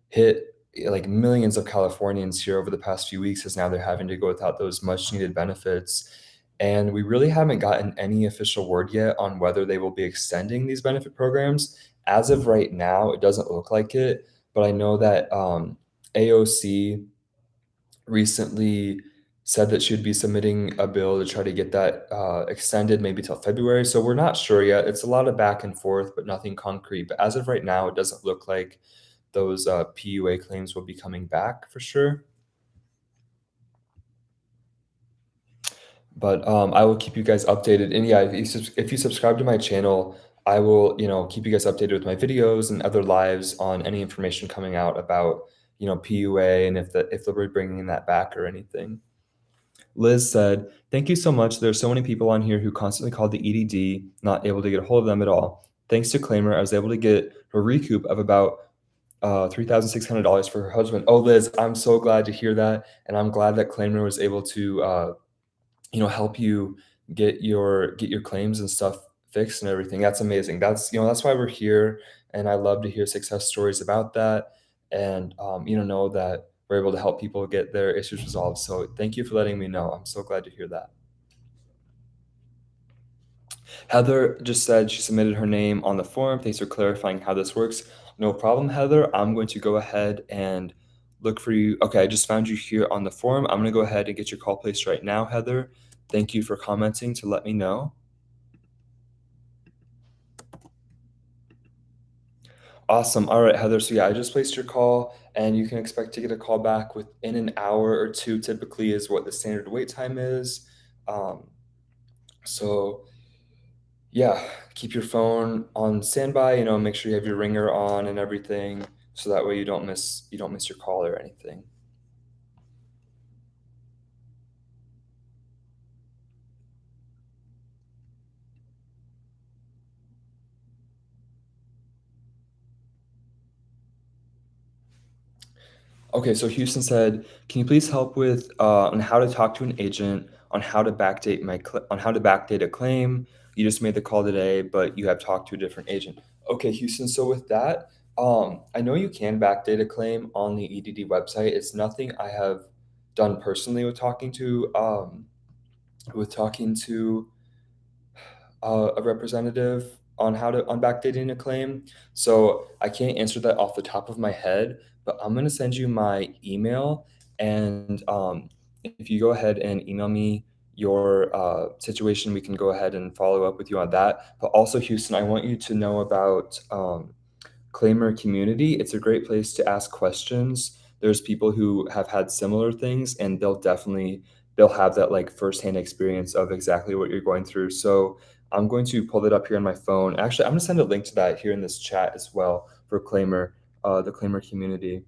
hit like millions of Californians here over the past few weeks, as now they're having to go without those much needed benefits. And we really haven't gotten any official word yet on whether they will be extending these benefit programs. As of right now, it doesn't look like it, but I know that AOC recently said that she would be submitting a bill to try to get that extended maybe till February. So we're not sure yet. It's a lot of back and forth, but nothing concrete. But as of right now, it doesn't look like those PUA claims will be coming back for sure. But I will keep you guys updated. And yeah, if you subscribe to my channel, I will keep you guys updated with my videos and other lives on any information coming out about PUA and if they'll be bringing that back or anything. Liz said, thank you so much. There are so many people on here who constantly call the EDD, not able to get a hold of them at all. Thanks to Claimyr, I was able to get a recoup of about $3,600 for her husband. Oh, Liz, I'm so glad to hear that. And I'm glad that Claimyr was able to, help you get your claims and stuff fixed and everything. That's amazing. That's why we're here, and I love to hear success stories about that, and, know that we're able to help people get their issues resolved. So thank you for letting me know. I'm so glad to hear that. Heather just said she submitted her name on the form. Thanks for clarifying how this works. No problem, Heather. I'm going to go ahead and look for you. Okay, I just found you here on the form. I'm going to go ahead and get your call placed right now, Heather. Thank you for commenting to let me know. Awesome. All right, Heather. So yeah, I just placed your call, and you can expect to get a call back within an hour or two. Typically, is what the standard wait time is. Um, so yeah, keep your phone on standby. Make sure you have your ringer on and everything, so that way you don't miss your call or anything. Okay, so Houston said, "Can you please help with on how to talk to an agent on how to backdate a claim? You just made the call today, but you have talked to a different agent." Okay, Houston. So with that, I know you can backdate a claim on the EDD website. It's nothing I have done personally with talking to a representative on how to on backdating a claim. So I can't answer that off the top of my head, but I'm gonna send you my email, and if you go ahead and email me your situation, we can go ahead and follow up with you on that. But also, Houston, I want you to know about Claimyr community. It's a great place to ask questions. There's people who have had similar things, and they'll have that like firsthand experience of exactly what you're going through. So I'm going to pull it up here on my phone. Actually, I'm going to send a link to that here in this chat as well for Claimyr, the Claimyr community.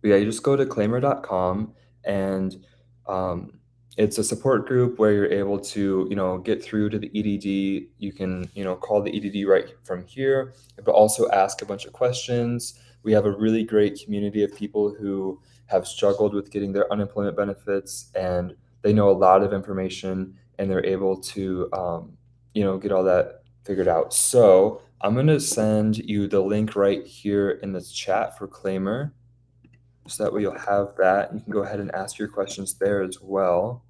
But yeah, you just go to claimyr.com, and um, it's a support group where you're able to, get through to the EDD. You can, call the EDD right from here, but also ask a bunch of questions. We have a really great community of people who have struggled with getting their unemployment benefits, and they know a lot of information, and they're able to, get all that figured out. So I'm going to send you the link right here in this chat for Claimyr, so that way you'll have that. You can go ahead and ask your questions there as well.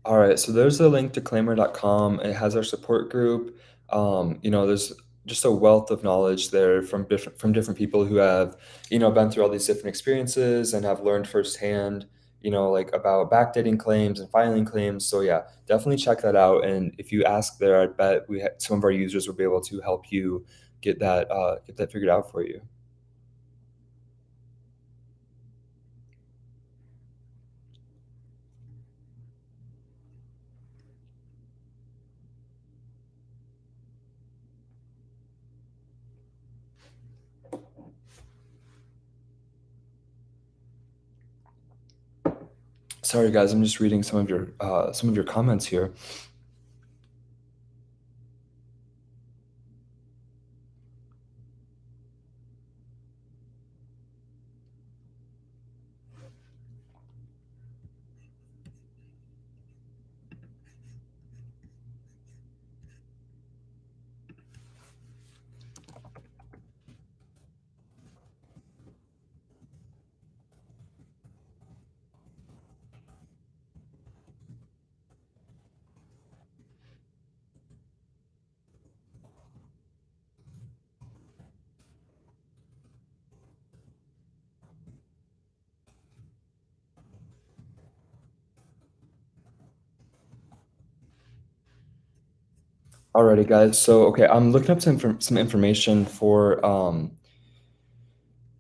All right, so there's a link to claimyr.com. It has our support group. There's just a wealth of knowledge there from different people who have, been through all these different experiences and have learned firsthand, like about backdating claims and filing claims. So yeah, definitely check that out. And if you ask there, I bet some of our users will be able to help you get that figured out for you. Sorry, guys, I'm just reading some of your comments here. Alrighty, guys. So, okay, I'm looking up some information for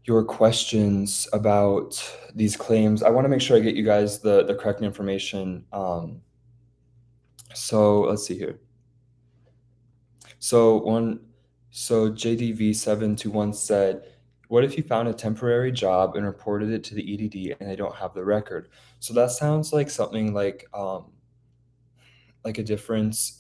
your questions about these claims. I want to make sure I get you guys the correct information. So let's see here. So one, so JDV721 said, "What if you found a temporary job and reported it to the EDD and they don't have the record?" So that sounds like something like a difference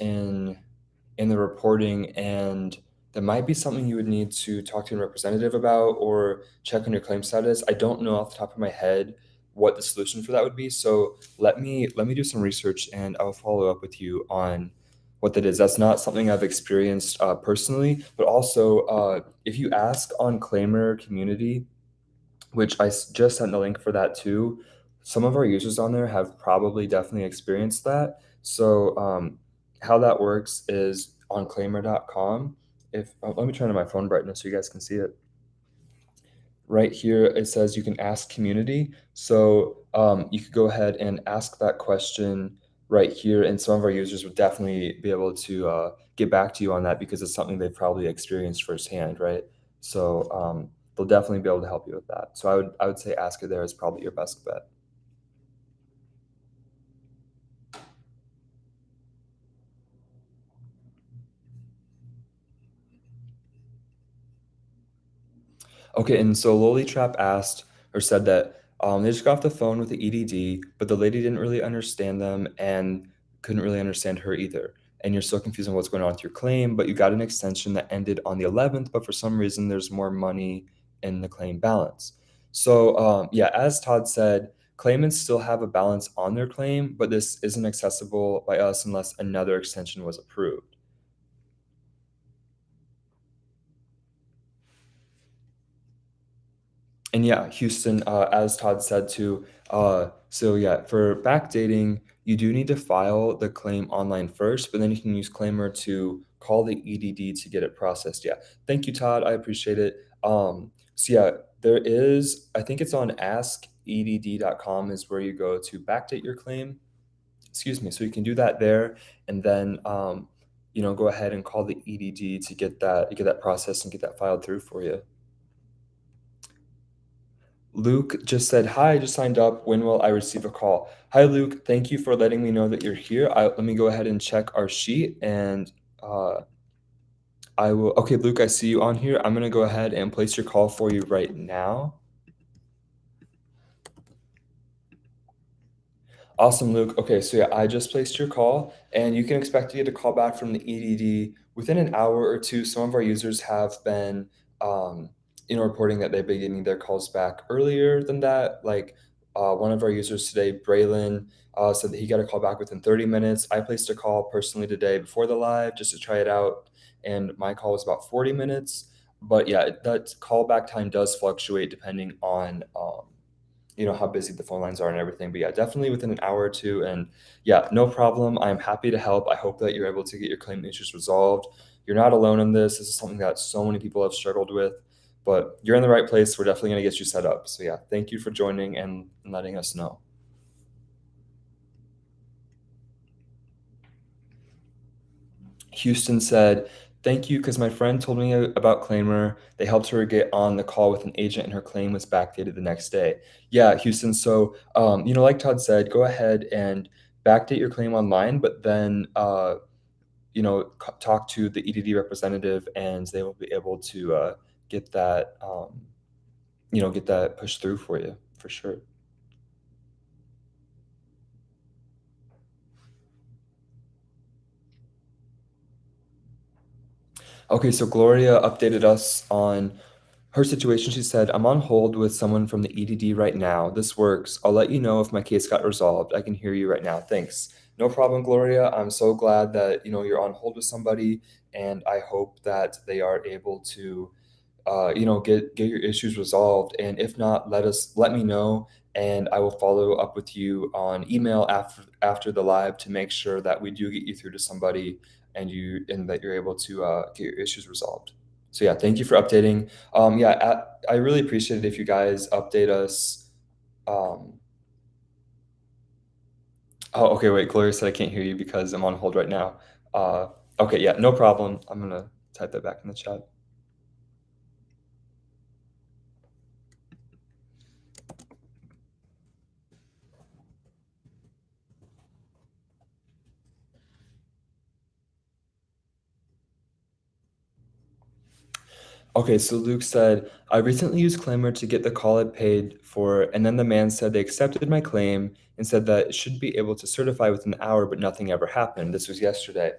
in the reporting, and that might be something you would need to talk to a representative about or check on your claim status. I don't know off the top of my head what the solution for that would be. So let me do some research and I'll follow up with you on what that is. That's not something I've experienced personally, but also if you ask on Claimyr community, which just sent the link for that too, some of our users on there have probably definitely experienced that. So how that works is on claimyr.com. If let me turn on my phone brightness so you guys can see it. Right here, it says you can ask community. So you could go ahead and ask that question right here, and some of our users would definitely be able to get back to you on that because it's something they've probably experienced firsthand, right? So they'll definitely be able to help you with that. So I would say ask it there is probably your best bet. Okay, and so Loli Trap asked or said that they just got off the phone with the EDD, but the lady didn't really understand them and couldn't really understand her either. And you're so confused on what's going on with your claim, but you got an extension that ended on the 11th, but for some reason there's more money in the claim balance. So yeah, as Todd said, claimants still have a balance on their claim, but this isn't accessible by us unless another extension was approved. And yeah, Houston, as Todd said too, so yeah, for backdating, you do need to file the claim online first, but then you can use Claimyr to call the EDD to get it processed. Yeah, thank you, Todd. I appreciate it. So yeah, there is, I think it's on askedd.com is where you go to backdate your claim. Excuse me. So you can do that there, and then go ahead and call the EDD to get that processed and get that filed through for you. Luke just said, "Hi, I just signed up. When will I receive a call?" Hi, Luke. Thank you for letting me know that you're here. Let me go ahead and check our sheet and uh, I will. Okay, Luke, I see you on here. I'm going to go ahead and place your call for you right now. Awesome, Luke. Okay, so yeah, I just placed your call, and you can expect to get a call back from the EDD within an hour or two. Some of our users have been, reporting that they've been getting their calls back earlier than that. Like one of our users today, Braylon, said that he got a call back within 30 minutes. I placed a call personally today before the live just to try it out, and my call was about 40 minutes. But yeah, that callback time does fluctuate depending on how busy the phone lines are and everything. But yeah, definitely within an hour or two. And yeah, no problem. I'm happy to help. I hope that you're able to get your claim issues resolved. You're not alone in this. This is something that so many people have struggled with, but you're in the right place. We're definitely going to get you set up. So yeah, thank you for joining and letting us know. Houston said, "Thank you, because my friend told me about Claimyr. They helped her get on the call with an agent, and her claim was backdated the next day." Yeah, Houston. So, like Todd said, go ahead and backdate your claim online, but then, talk to the EDD representative, and they will be able to get that, get that pushed through for you for sure. Okay, so Gloria updated us on her situation. She said, "I'm on hold with someone from the EDD right now. This works. I'll let you know if my case got resolved. I can hear you right now. Thanks." No problem, Gloria. I'm so glad that you're on hold with somebody, and I hope that they are able to get your issues resolved. And if not, let me know, and I will follow up with you on email after the live to make sure that we do get you through to somebody and that you're able to get your issues resolved. So yeah, thank you for updating. Yeah, I really appreciate it if you guys update us. Um, oh, okay, wait. Gloria said I can't hear you because I'm on hold right now. Okay, yeah, no problem. I'm gonna type that back in the chat. Okay, so Luke said, "I recently used Claimyr to get the call I paid for, and then the man said they accepted my claim and said that it should be able to certify within an hour, but nothing ever happened. This was yesterday."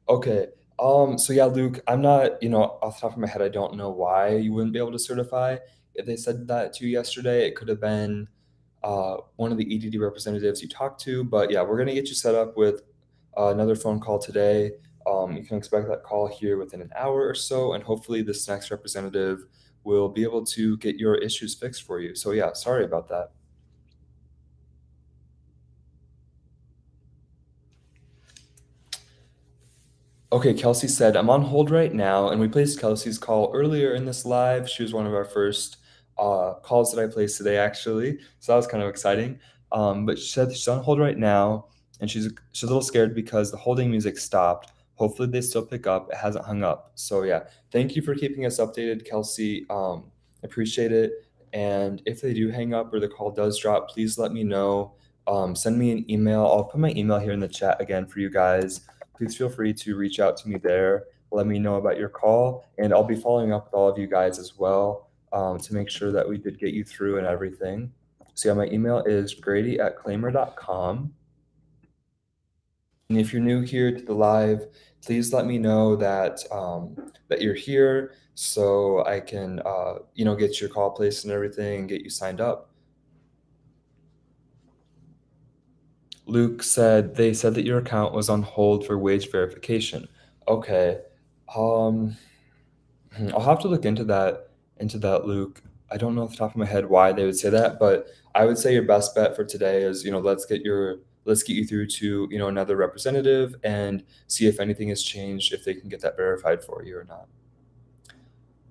Okay, So yeah, Luke, I'm not, off the top of my head, I don't know why you wouldn't be able to certify. If they said that to you yesterday, it could have been one of the EDD representatives you talked to. But yeah, we're gonna get you set up with another phone call today. You can expect that call here within an hour or so, and hopefully this next representative will be able to get your issues fixed for you. So yeah, sorry about that. Okay, Kelsey said, I'm on hold right now, and we placed Kelsey's call earlier in this live. She was one of our first calls that I placed today, actually. So that was kind of exciting. But she said she's on hold right now, and she's a little scared because the holding music stopped. Hopefully, they still pick up. It hasn't hung up. So yeah, thank you for keeping us updated, Kelsey. Appreciate it. And if they do hang up or the call does drop, please let me know. Send me an email. I'll put my email here in the chat again for you guys. Please feel free to reach out to me there. Let me know about your call, and I'll be following up with all of you guys as well to make sure that we did get you through and everything. So yeah, my email is grady@claimyr.com. And if you're new here to the live, please let me know that you're here so I can get your call placed and everything and get you signed up. Luke said they said that your account was on hold for wage verification. Okay. Um, I'll have to look into that, Luke. I don't know off the top of my head why they would say that, but I would say your best bet for today is, let's get you through to, another representative and see if anything has changed, if they can get that verified for you or not.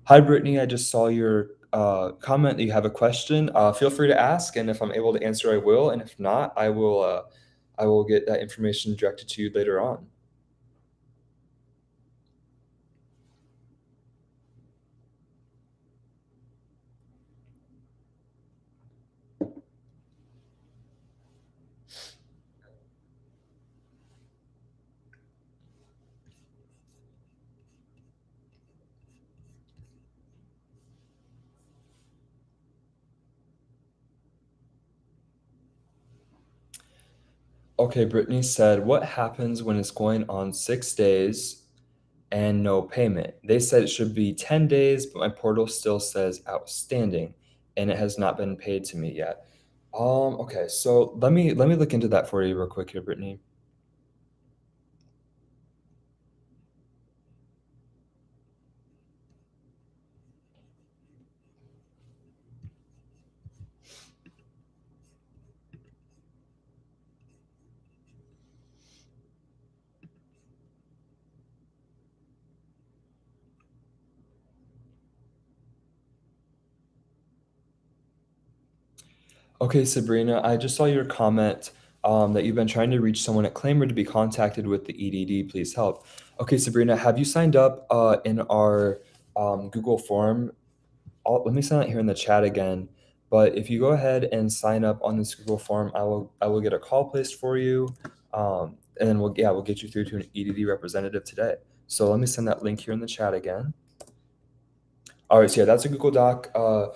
Hi, Brittany. I just saw your comment that you have a question. Feel free to ask, and if I'm able to answer, I will. And if not, I will get that information directed to you later on. Okay, Brittany said, what happens when it's going on 6 days and no payment? They said it should be 10 days, but my portal still says outstanding and it has not been paid to me yet. Okay, so let me look into that for you real quick here, Brittany. Okay, Sabrina, I just saw your comment that you've been trying to reach someone at Claimyr to be contacted with the EDD. Please help. Okay, Sabrina, have you signed up in our Google form? Let me send it here in the chat again. But if you go ahead and sign up on this Google form, I will get a call placed for you, and then we'll get you through to an EDD representative today. So let me send that link here in the chat again. All right, so yeah, that's a Google Doc. Or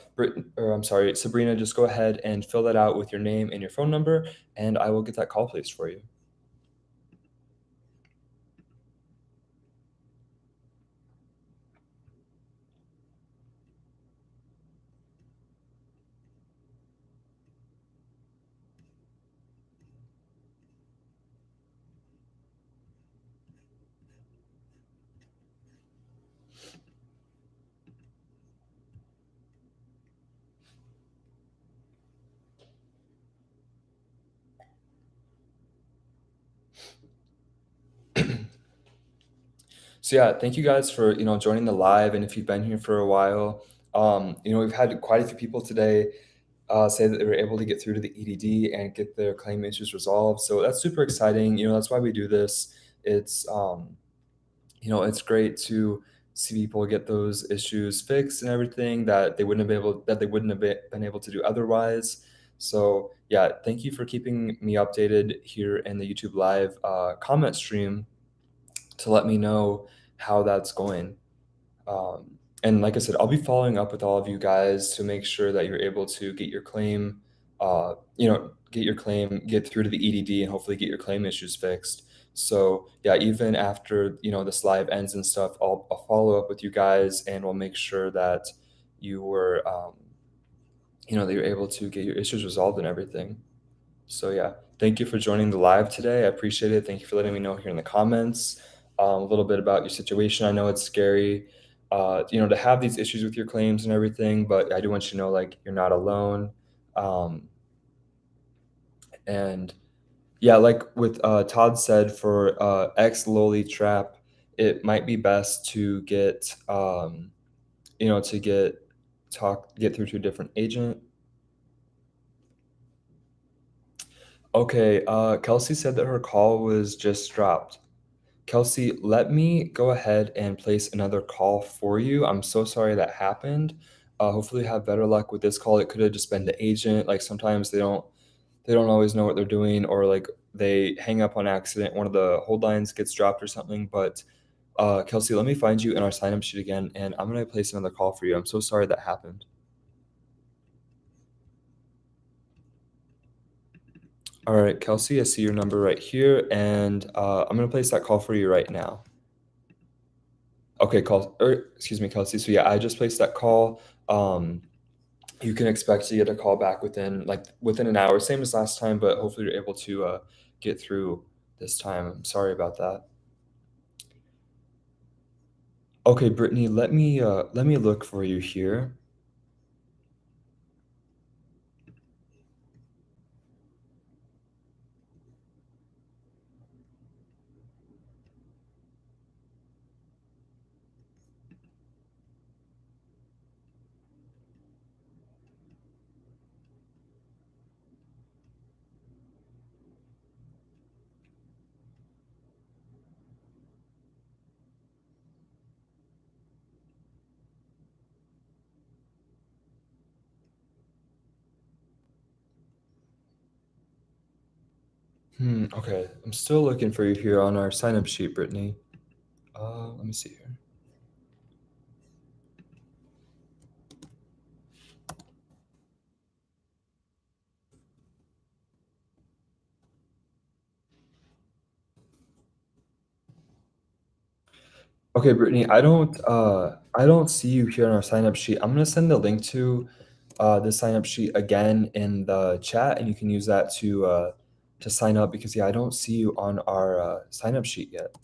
I'm sorry, Sabrina, just go ahead and fill that out with your name and your phone number, and I will get that call placed for you. So yeah, thank you guys for joining the live, and if you've been here for a while, we've had quite a few people today say that they were able to get through to the EDD and get their claim issues resolved. So that's super exciting. That's why we do this. It's great to see people get those issues fixed and everything that they wouldn't have been able to do otherwise. So yeah, thank you for keeping me updated here in the YouTube live comment stream to let me know how that's going. And like I said, I'll be following up with all of you guys to make sure that you're able to get your claim, get through to the EDD and hopefully get your claim issues fixed. So yeah, even after this live ends and stuff, I'll follow up with you guys, and we'll make sure that you were that you're able to get your issues resolved and everything. So yeah, thank you for joining the live today. I appreciate it. Thank you for letting me know here in the comments a little bit about your situation. I know it's scary, to have these issues with your claims and everything, but I do want you to know like you're not alone. Um, and yeah, like with Todd said for ex lowly trap, it might be best to get to get through to a different agent. Okay, Kelsey said that her call was just dropped. Kelsey, let me go ahead and place another call for you. I'm so sorry that happened. Hopefully you have better luck with this call. It could have just been the agent. Like sometimes they don't always know what they're doing, or like they hang up on accident. One of the hold lines gets dropped or something. But Kelsey, let me find you in our sign up sheet again, and I'm gonna place another call for you. I'm so sorry that happened. All right, Kelsey, I see your number right here, and I'm gonna place that call for you right now. Okay, excuse me, Kelsey. So yeah, I just placed that call. Um, you can expect to get a call back within an hour, same as last time, but hopefully you're able to get through this time. I'm sorry about that. Okay, Brittany, let me look for you here. Okay, I'm still looking for you here on our sign up sheet, Brittany. Let me see here. Okay, Brittany, I don't see you here on our sign up sheet. I'm gonna send the link to the sign up sheet again in the chat, and you can use that to sign up because yeah, I don't see you on our sign up sheet yet.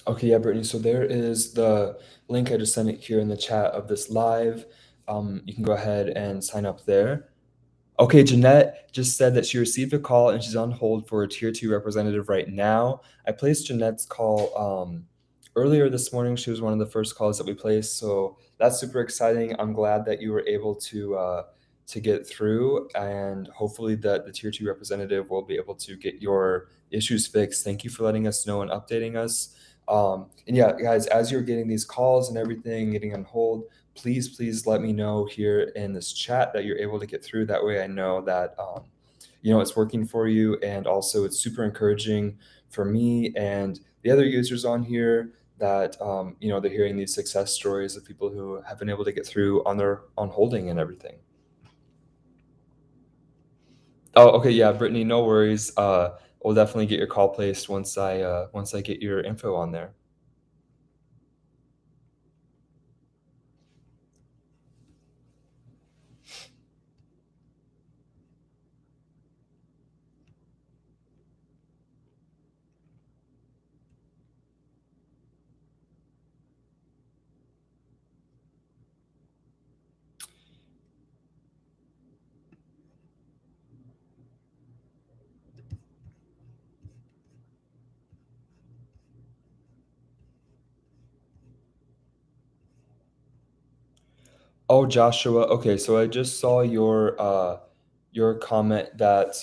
Okay, yeah, Brittany. So there is the link. I just sent it here in the chat of this live. You can go ahead and sign up there. Okay, Jeanette just said that she received a call and she's on hold for a tier two representative right now. I placed Jeanette's call earlier this morning. She was one of the first calls that we placed, so that's super exciting. I'm glad that you were able to get through, and hopefully that the tier two representative will be able to get your issues fixed. Thank you for letting us know and updating us. And yeah, guys, as you're getting these calls and everything, getting on hold, please let me know here in this chat that you're able to get through. That way I know that it's working for you, and also it's super encouraging for me and the other users on here that they're hearing these success stories of people who have been able to get through on holding and everything. Oh, okay, yeah, Brittany, no worries. We'll definitely get your call placed once I get your info on there. Oh, Joshua. Okay, so I just saw your comment that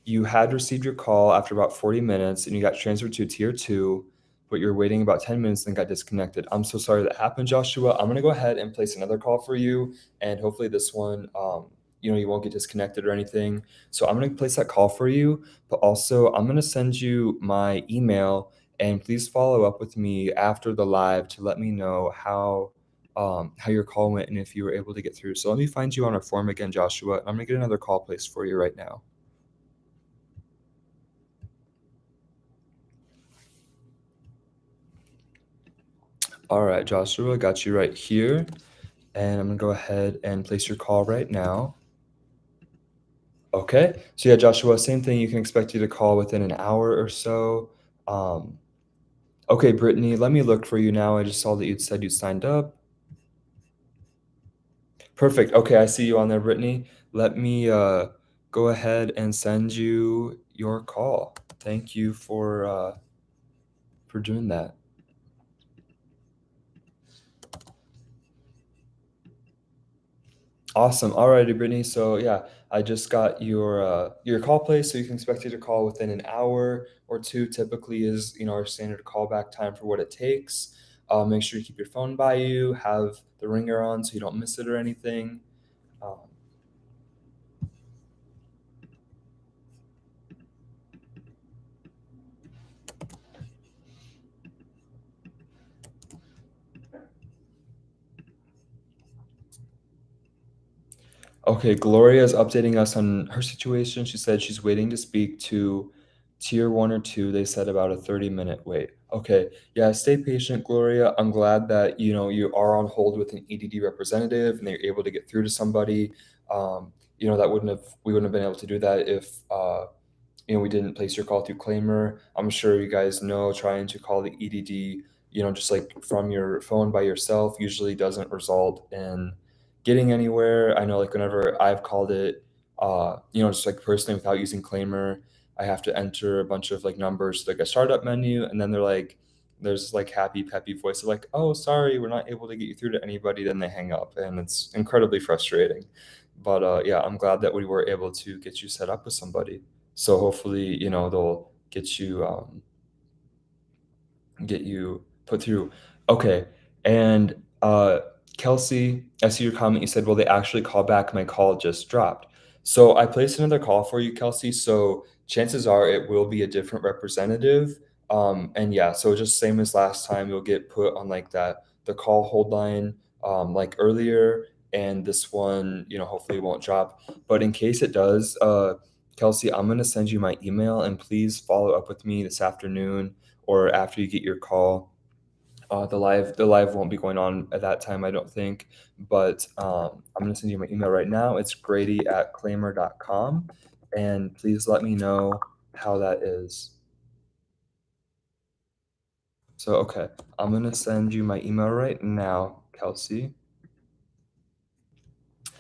you had received your call after about 40 minutes and you got transferred to tier 2, but you're waiting about 10 minutes and got disconnected. I'm so sorry that happened, Joshua. I'm gonna go ahead and place another call for you, and hopefully this one you won't get disconnected or anything. So I'm gonna place that call for you, but also I'm gonna send you my email, and please follow up with me after the live to let me know how your call went and if you were able to get through. So let me find you on our form again, Joshua. I'm gonna get another call placed for you right now. All right, Joshua, got you right here. And I'm gonna go ahead and place your call right now. Okay. So yeah, Joshua, same thing. You can expect you to call within an hour or so. Um, okay, Brittany, let me look for you now. I just saw that you'd said you signed up. Perfect. Okay, I see you on there, Brittany. Let me go ahead and send you your call. Thank you for doing that. Awesome. Alrighty, Brittany. So yeah, I just got your call place, so you can expect you to call within an hour or two. Typically, is our standard callback time for what it takes. Make sure you keep your phone by you, have the ringer on so you don't miss it or anything. Um, Okay, Gloria is updating us on her situation. She said she's waiting to speak to tier 1 or 2. They said about a 30-minute wait. Okay. Yeah, stay patient, Gloria. I'm glad that, you are on hold with an EDD representative and they're able to get through to somebody. That we wouldn't have been able to do that if we didn't place your call through Claimyr. I'm sure you guys know trying to call the EDD, just like from your phone by yourself usually doesn't result in getting anywhere. I know like whenever I've called it, just like personally without using Claimyr, I have to enter a bunch of like numbers to like a startup menu, and then there's like happy peppy voice of like, oh, sorry, we're not able to get you through to anybody. Then they hang up, and it's incredibly frustrating. But yeah, I'm glad that we were able to get you set up with somebody. So hopefully, they'll get you put through. Okay. And Kelsey, I see your comment. You said, "Will they actually call back? My call just dropped." So I placed another call for you, Kelsey. So chances are it will be a different representative. And yeah, so just same as last time, you'll get put on like the call hold line like earlier, and this one, hopefully won't drop. But in case it does, Kelsey, I'm gonna send you my email, and please follow up with me this afternoon or after you get your call. The live won't be going on at that time, I don't think. But I'm gonna send you my email right now. It's grady@claimyr.com, and please let me know how that is. So okay, I'm gonna send you my email right now, Kelsey.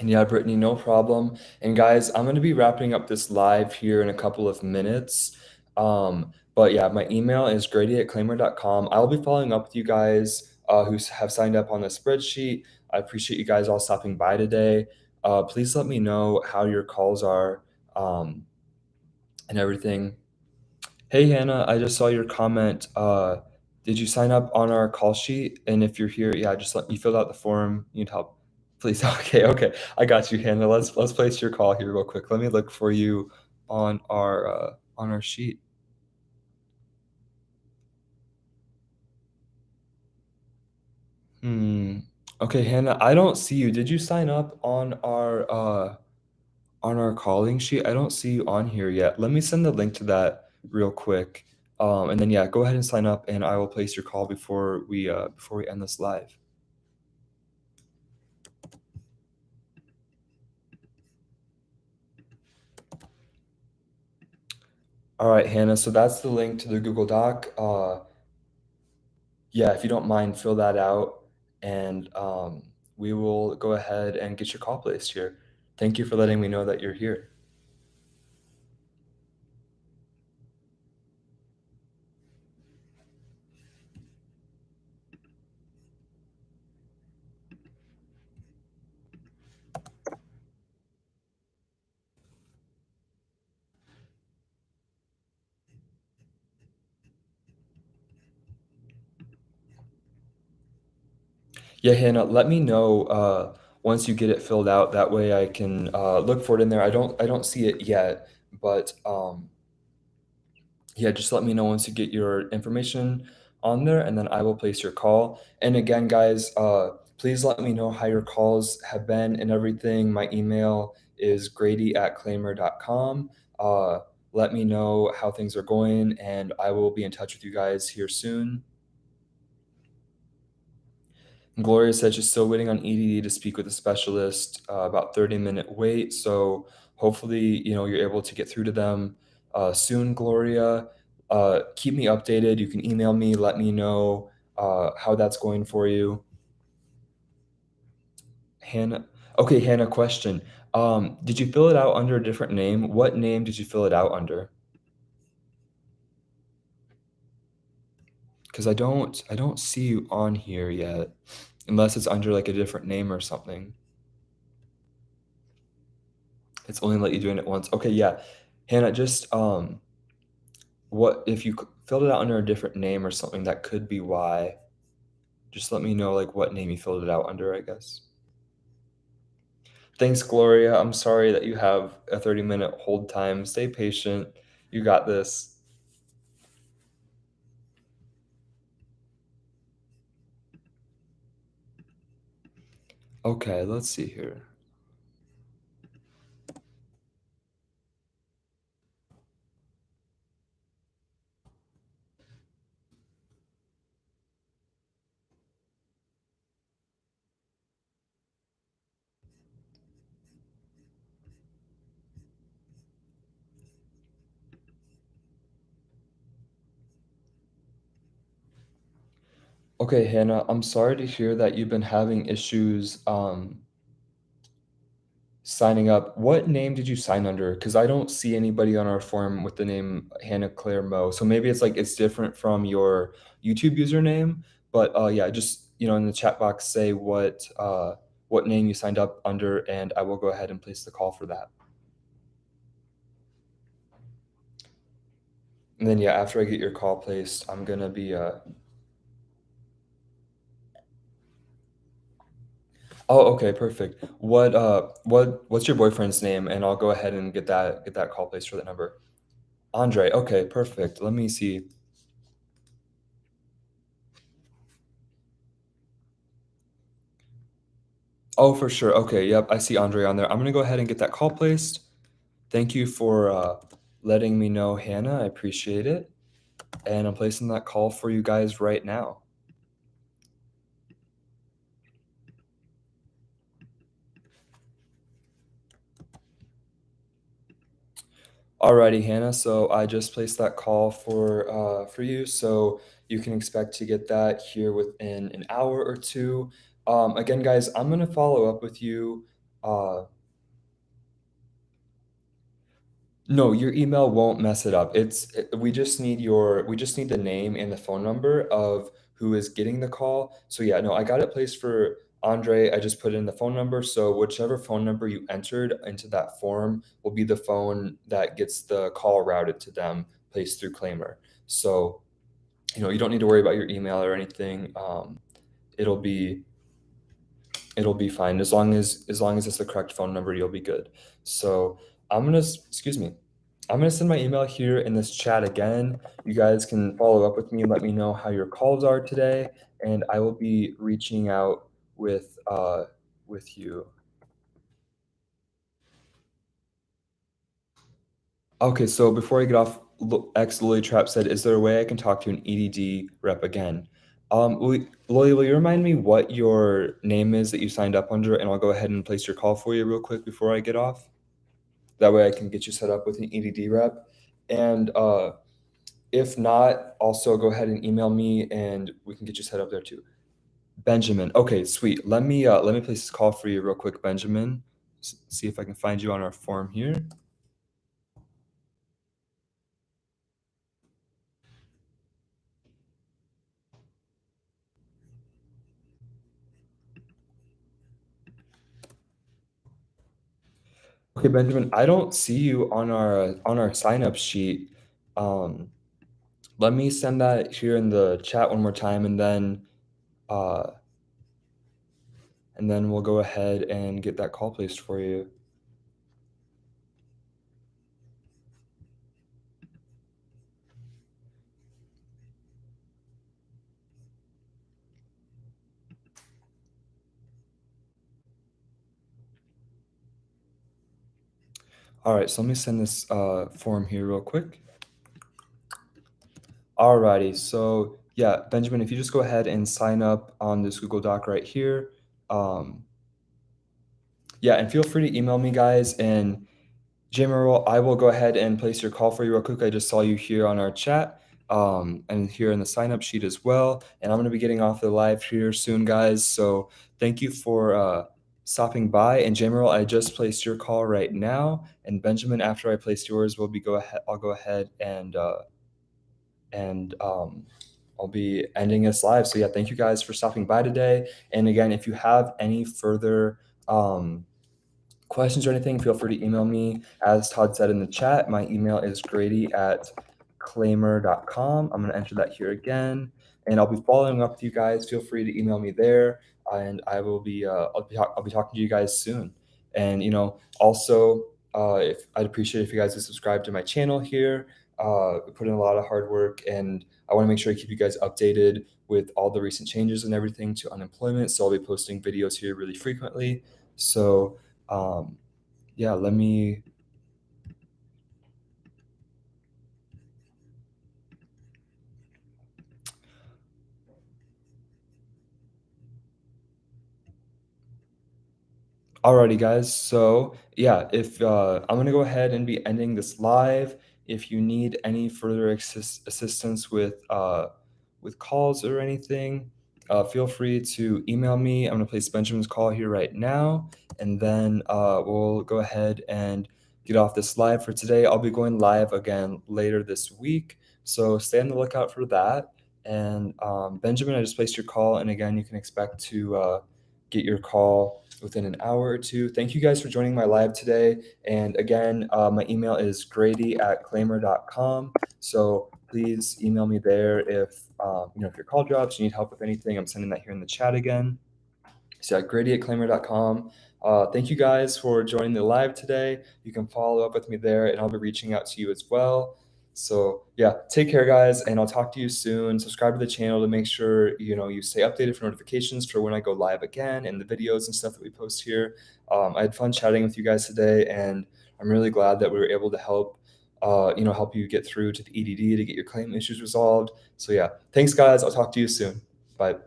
And yeah, Brittany, no problem. And guys, I'm gonna be wrapping up this live here in a couple of minutes. But yeah, my email is grady@claimyr.com. I'll be following up with you guys have signed up on the spreadsheet. I appreciate you guys all stopping by today. Please let me know how your calls are um, and everything. Hey Hannah, I just saw your comment. Did you sign up on our call sheet? And if you're here, yeah, just let me fill out the form. You need help. Please. Okay, okay. I got you, Hannah. Let's place your call here real quick. Let me look for you on our sheet. Hmm. Okay, Hannah, I don't see you. Did you sign up on our calling sheet? I don't see you on here yet. Let me send the link to that real quick. And then yeah, go ahead and sign up and I will place your call before we end this live. All right, Hannah. So that's the link to the Google Doc. Yeah, if you don't mind, fill that out, and we will go ahead and get your call placed here. Thank you for letting me know that you're here. Yeah, Hannah, let me know once you get it filled out. That way, I can look for it in there. I don't see it yet, but yeah, just let me know once you get your information on there, and then I will place your call. And again, guys, Please let me know how your calls have been and everything. My email is grady@claimyr.com. Let me know how things are going, and I will be in touch with you guys here soon. Gloria said she's still waiting on EDD to speak with a specialist, about 30-minute wait. So hopefully, you're able to get through to them soon, Gloria. Keep me updated. You can email me, let me know how that's going for you. Hannah. Okay, Hannah, question. Did you fill it out under a different name? What name did you fill it out under? Because I don't see you on here yet, unless it's under like a different name or something. It's only let you doing it once. Okay, yeah. Hannah, just what if you filled it out under a different name or something, that could be why. Just let me know like what name you filled it out under, I guess. Thanks, Gloria. I'm sorry that you have a 30-minute hold time. Stay patient. You got this. Okay, let's see here. Okay, Hannah, I'm sorry to hear that you've been having issues signing up. What name did you sign under? Because I don't see anybody on our forum with the name Hannah Claire Mo. So maybe it's like it's different from your YouTube username. But yeah, just in the chat box say what name you signed up under, and I will go ahead and place the call for that. And then yeah, after I get your call placed, I'm gonna be Oh, okay, perfect. What's your boyfriend's name? And I'll go ahead and get that call placed for that number. Andre. Okay, perfect. Let me see. Oh, for sure. Okay, yep, I see Andre on there. I'm gonna go ahead and get that call placed. Thank you for letting me know, Hannah. I appreciate it. And I'm placing that call for you guys right now. Alrighty, Hannah. So I just placed that call for you. So you can expect to get that here within an hour or two. Again, guys, I'm gonna follow up with you. Uh, No, your email won't mess it up. We just need the name and the phone number of who is getting the call. So yeah, no, I got it placed for Andre. I just put in the phone number. So whichever phone number you entered into that form will be the phone that gets the call routed to them, placed through Claimyr. So, you don't need to worry about your email or anything. It'll be it'll be fine as long as it's the correct phone number. You'll be good. So excuse me, I'm gonna send my email here in this chat again. You guys can follow up with me and let me know how your calls are today, and I will be reaching out with you. Okay, so before I get off, X Lily Trap said, "Is there a way I can talk to an EDD rep again?" Lily, will you remind me what your name is that you signed up under, and I'll go ahead and place your call for you real quick before I get off. That way I can get you set up with an EDD rep. And if not, also go ahead and email me and we can get you set up there too. Benjamin. Okay, sweet. Let me place this call for you real quick, Benjamin. See if I can find you on our forum here. Okay, Benjamin, I don't see you on our sign up sheet. Um, Let me send that here in the chat one more time, uh, and then we'll go ahead and get that call placed for you. Alright, so let me send this, form here real quick. Alrighty, so, yeah, Benjamin, if you just go ahead and sign up on this Google Doc right here, um, yeah, and feel free to email me, guys, and Jim, I will go ahead and place your call for you real quick. I just saw you here on our chat, and here in the sign up sheet as well. And I'm going to be getting off the live here soon, guys. So thank you for stopping by. And Jim, I just placed your call right now. And Benjamin, after I placed yours, we'll be go ahead. I'll go ahead and I'll be ending this live. So yeah, thank you guys for stopping by today. And again, if you have any further questions or anything, feel free to email me. As Todd said in the chat, my email is grady@claimyr.com. I'm going to enter that here again, and I'll be following up with you guys. Feel free to email me there, and I will be I'll be talking to you guys soon. And also, if I'd appreciate if you guys would subscribe to my channel here. We put in a lot of hard work, and I want to make sure I keep you guys updated with all the recent changes and everything to unemployment. So I'll be posting videos here really frequently. So um, yeah, let me. Alrighty, guys. So yeah, if I'm gonna go ahead and be ending this live. If you need any further assistance with calls or anything, feel free to email me. I'm gonna place Benjamin's call here right now, and then we'll go ahead and get off this live for today. I'll be going live again later this week, so stay on the lookout for that. And Benjamin, I just placed your call, and again, you can expect to get your call within an hour or two. Thank you guys for joining my live today. And again, my email is grady@claimyr.com. So please email me there if your call drops, you need help with anything. I'm sending that here in the chat again. So yeah, grady@claimyr.com. Thank you guys for joining the live today. You can follow up with me there, and I'll be reaching out to you as well. So yeah, take care, guys, and I'll talk to you soon. Subscribe to the channel to make sure you stay updated for notifications for when I go live again and the videos and stuff that we post here. I had fun chatting with you guys today, and I'm really glad that we were able to help you get through to the EDD to get your claim issues resolved. So yeah, thanks, guys. I'll talk to you soon. Bye.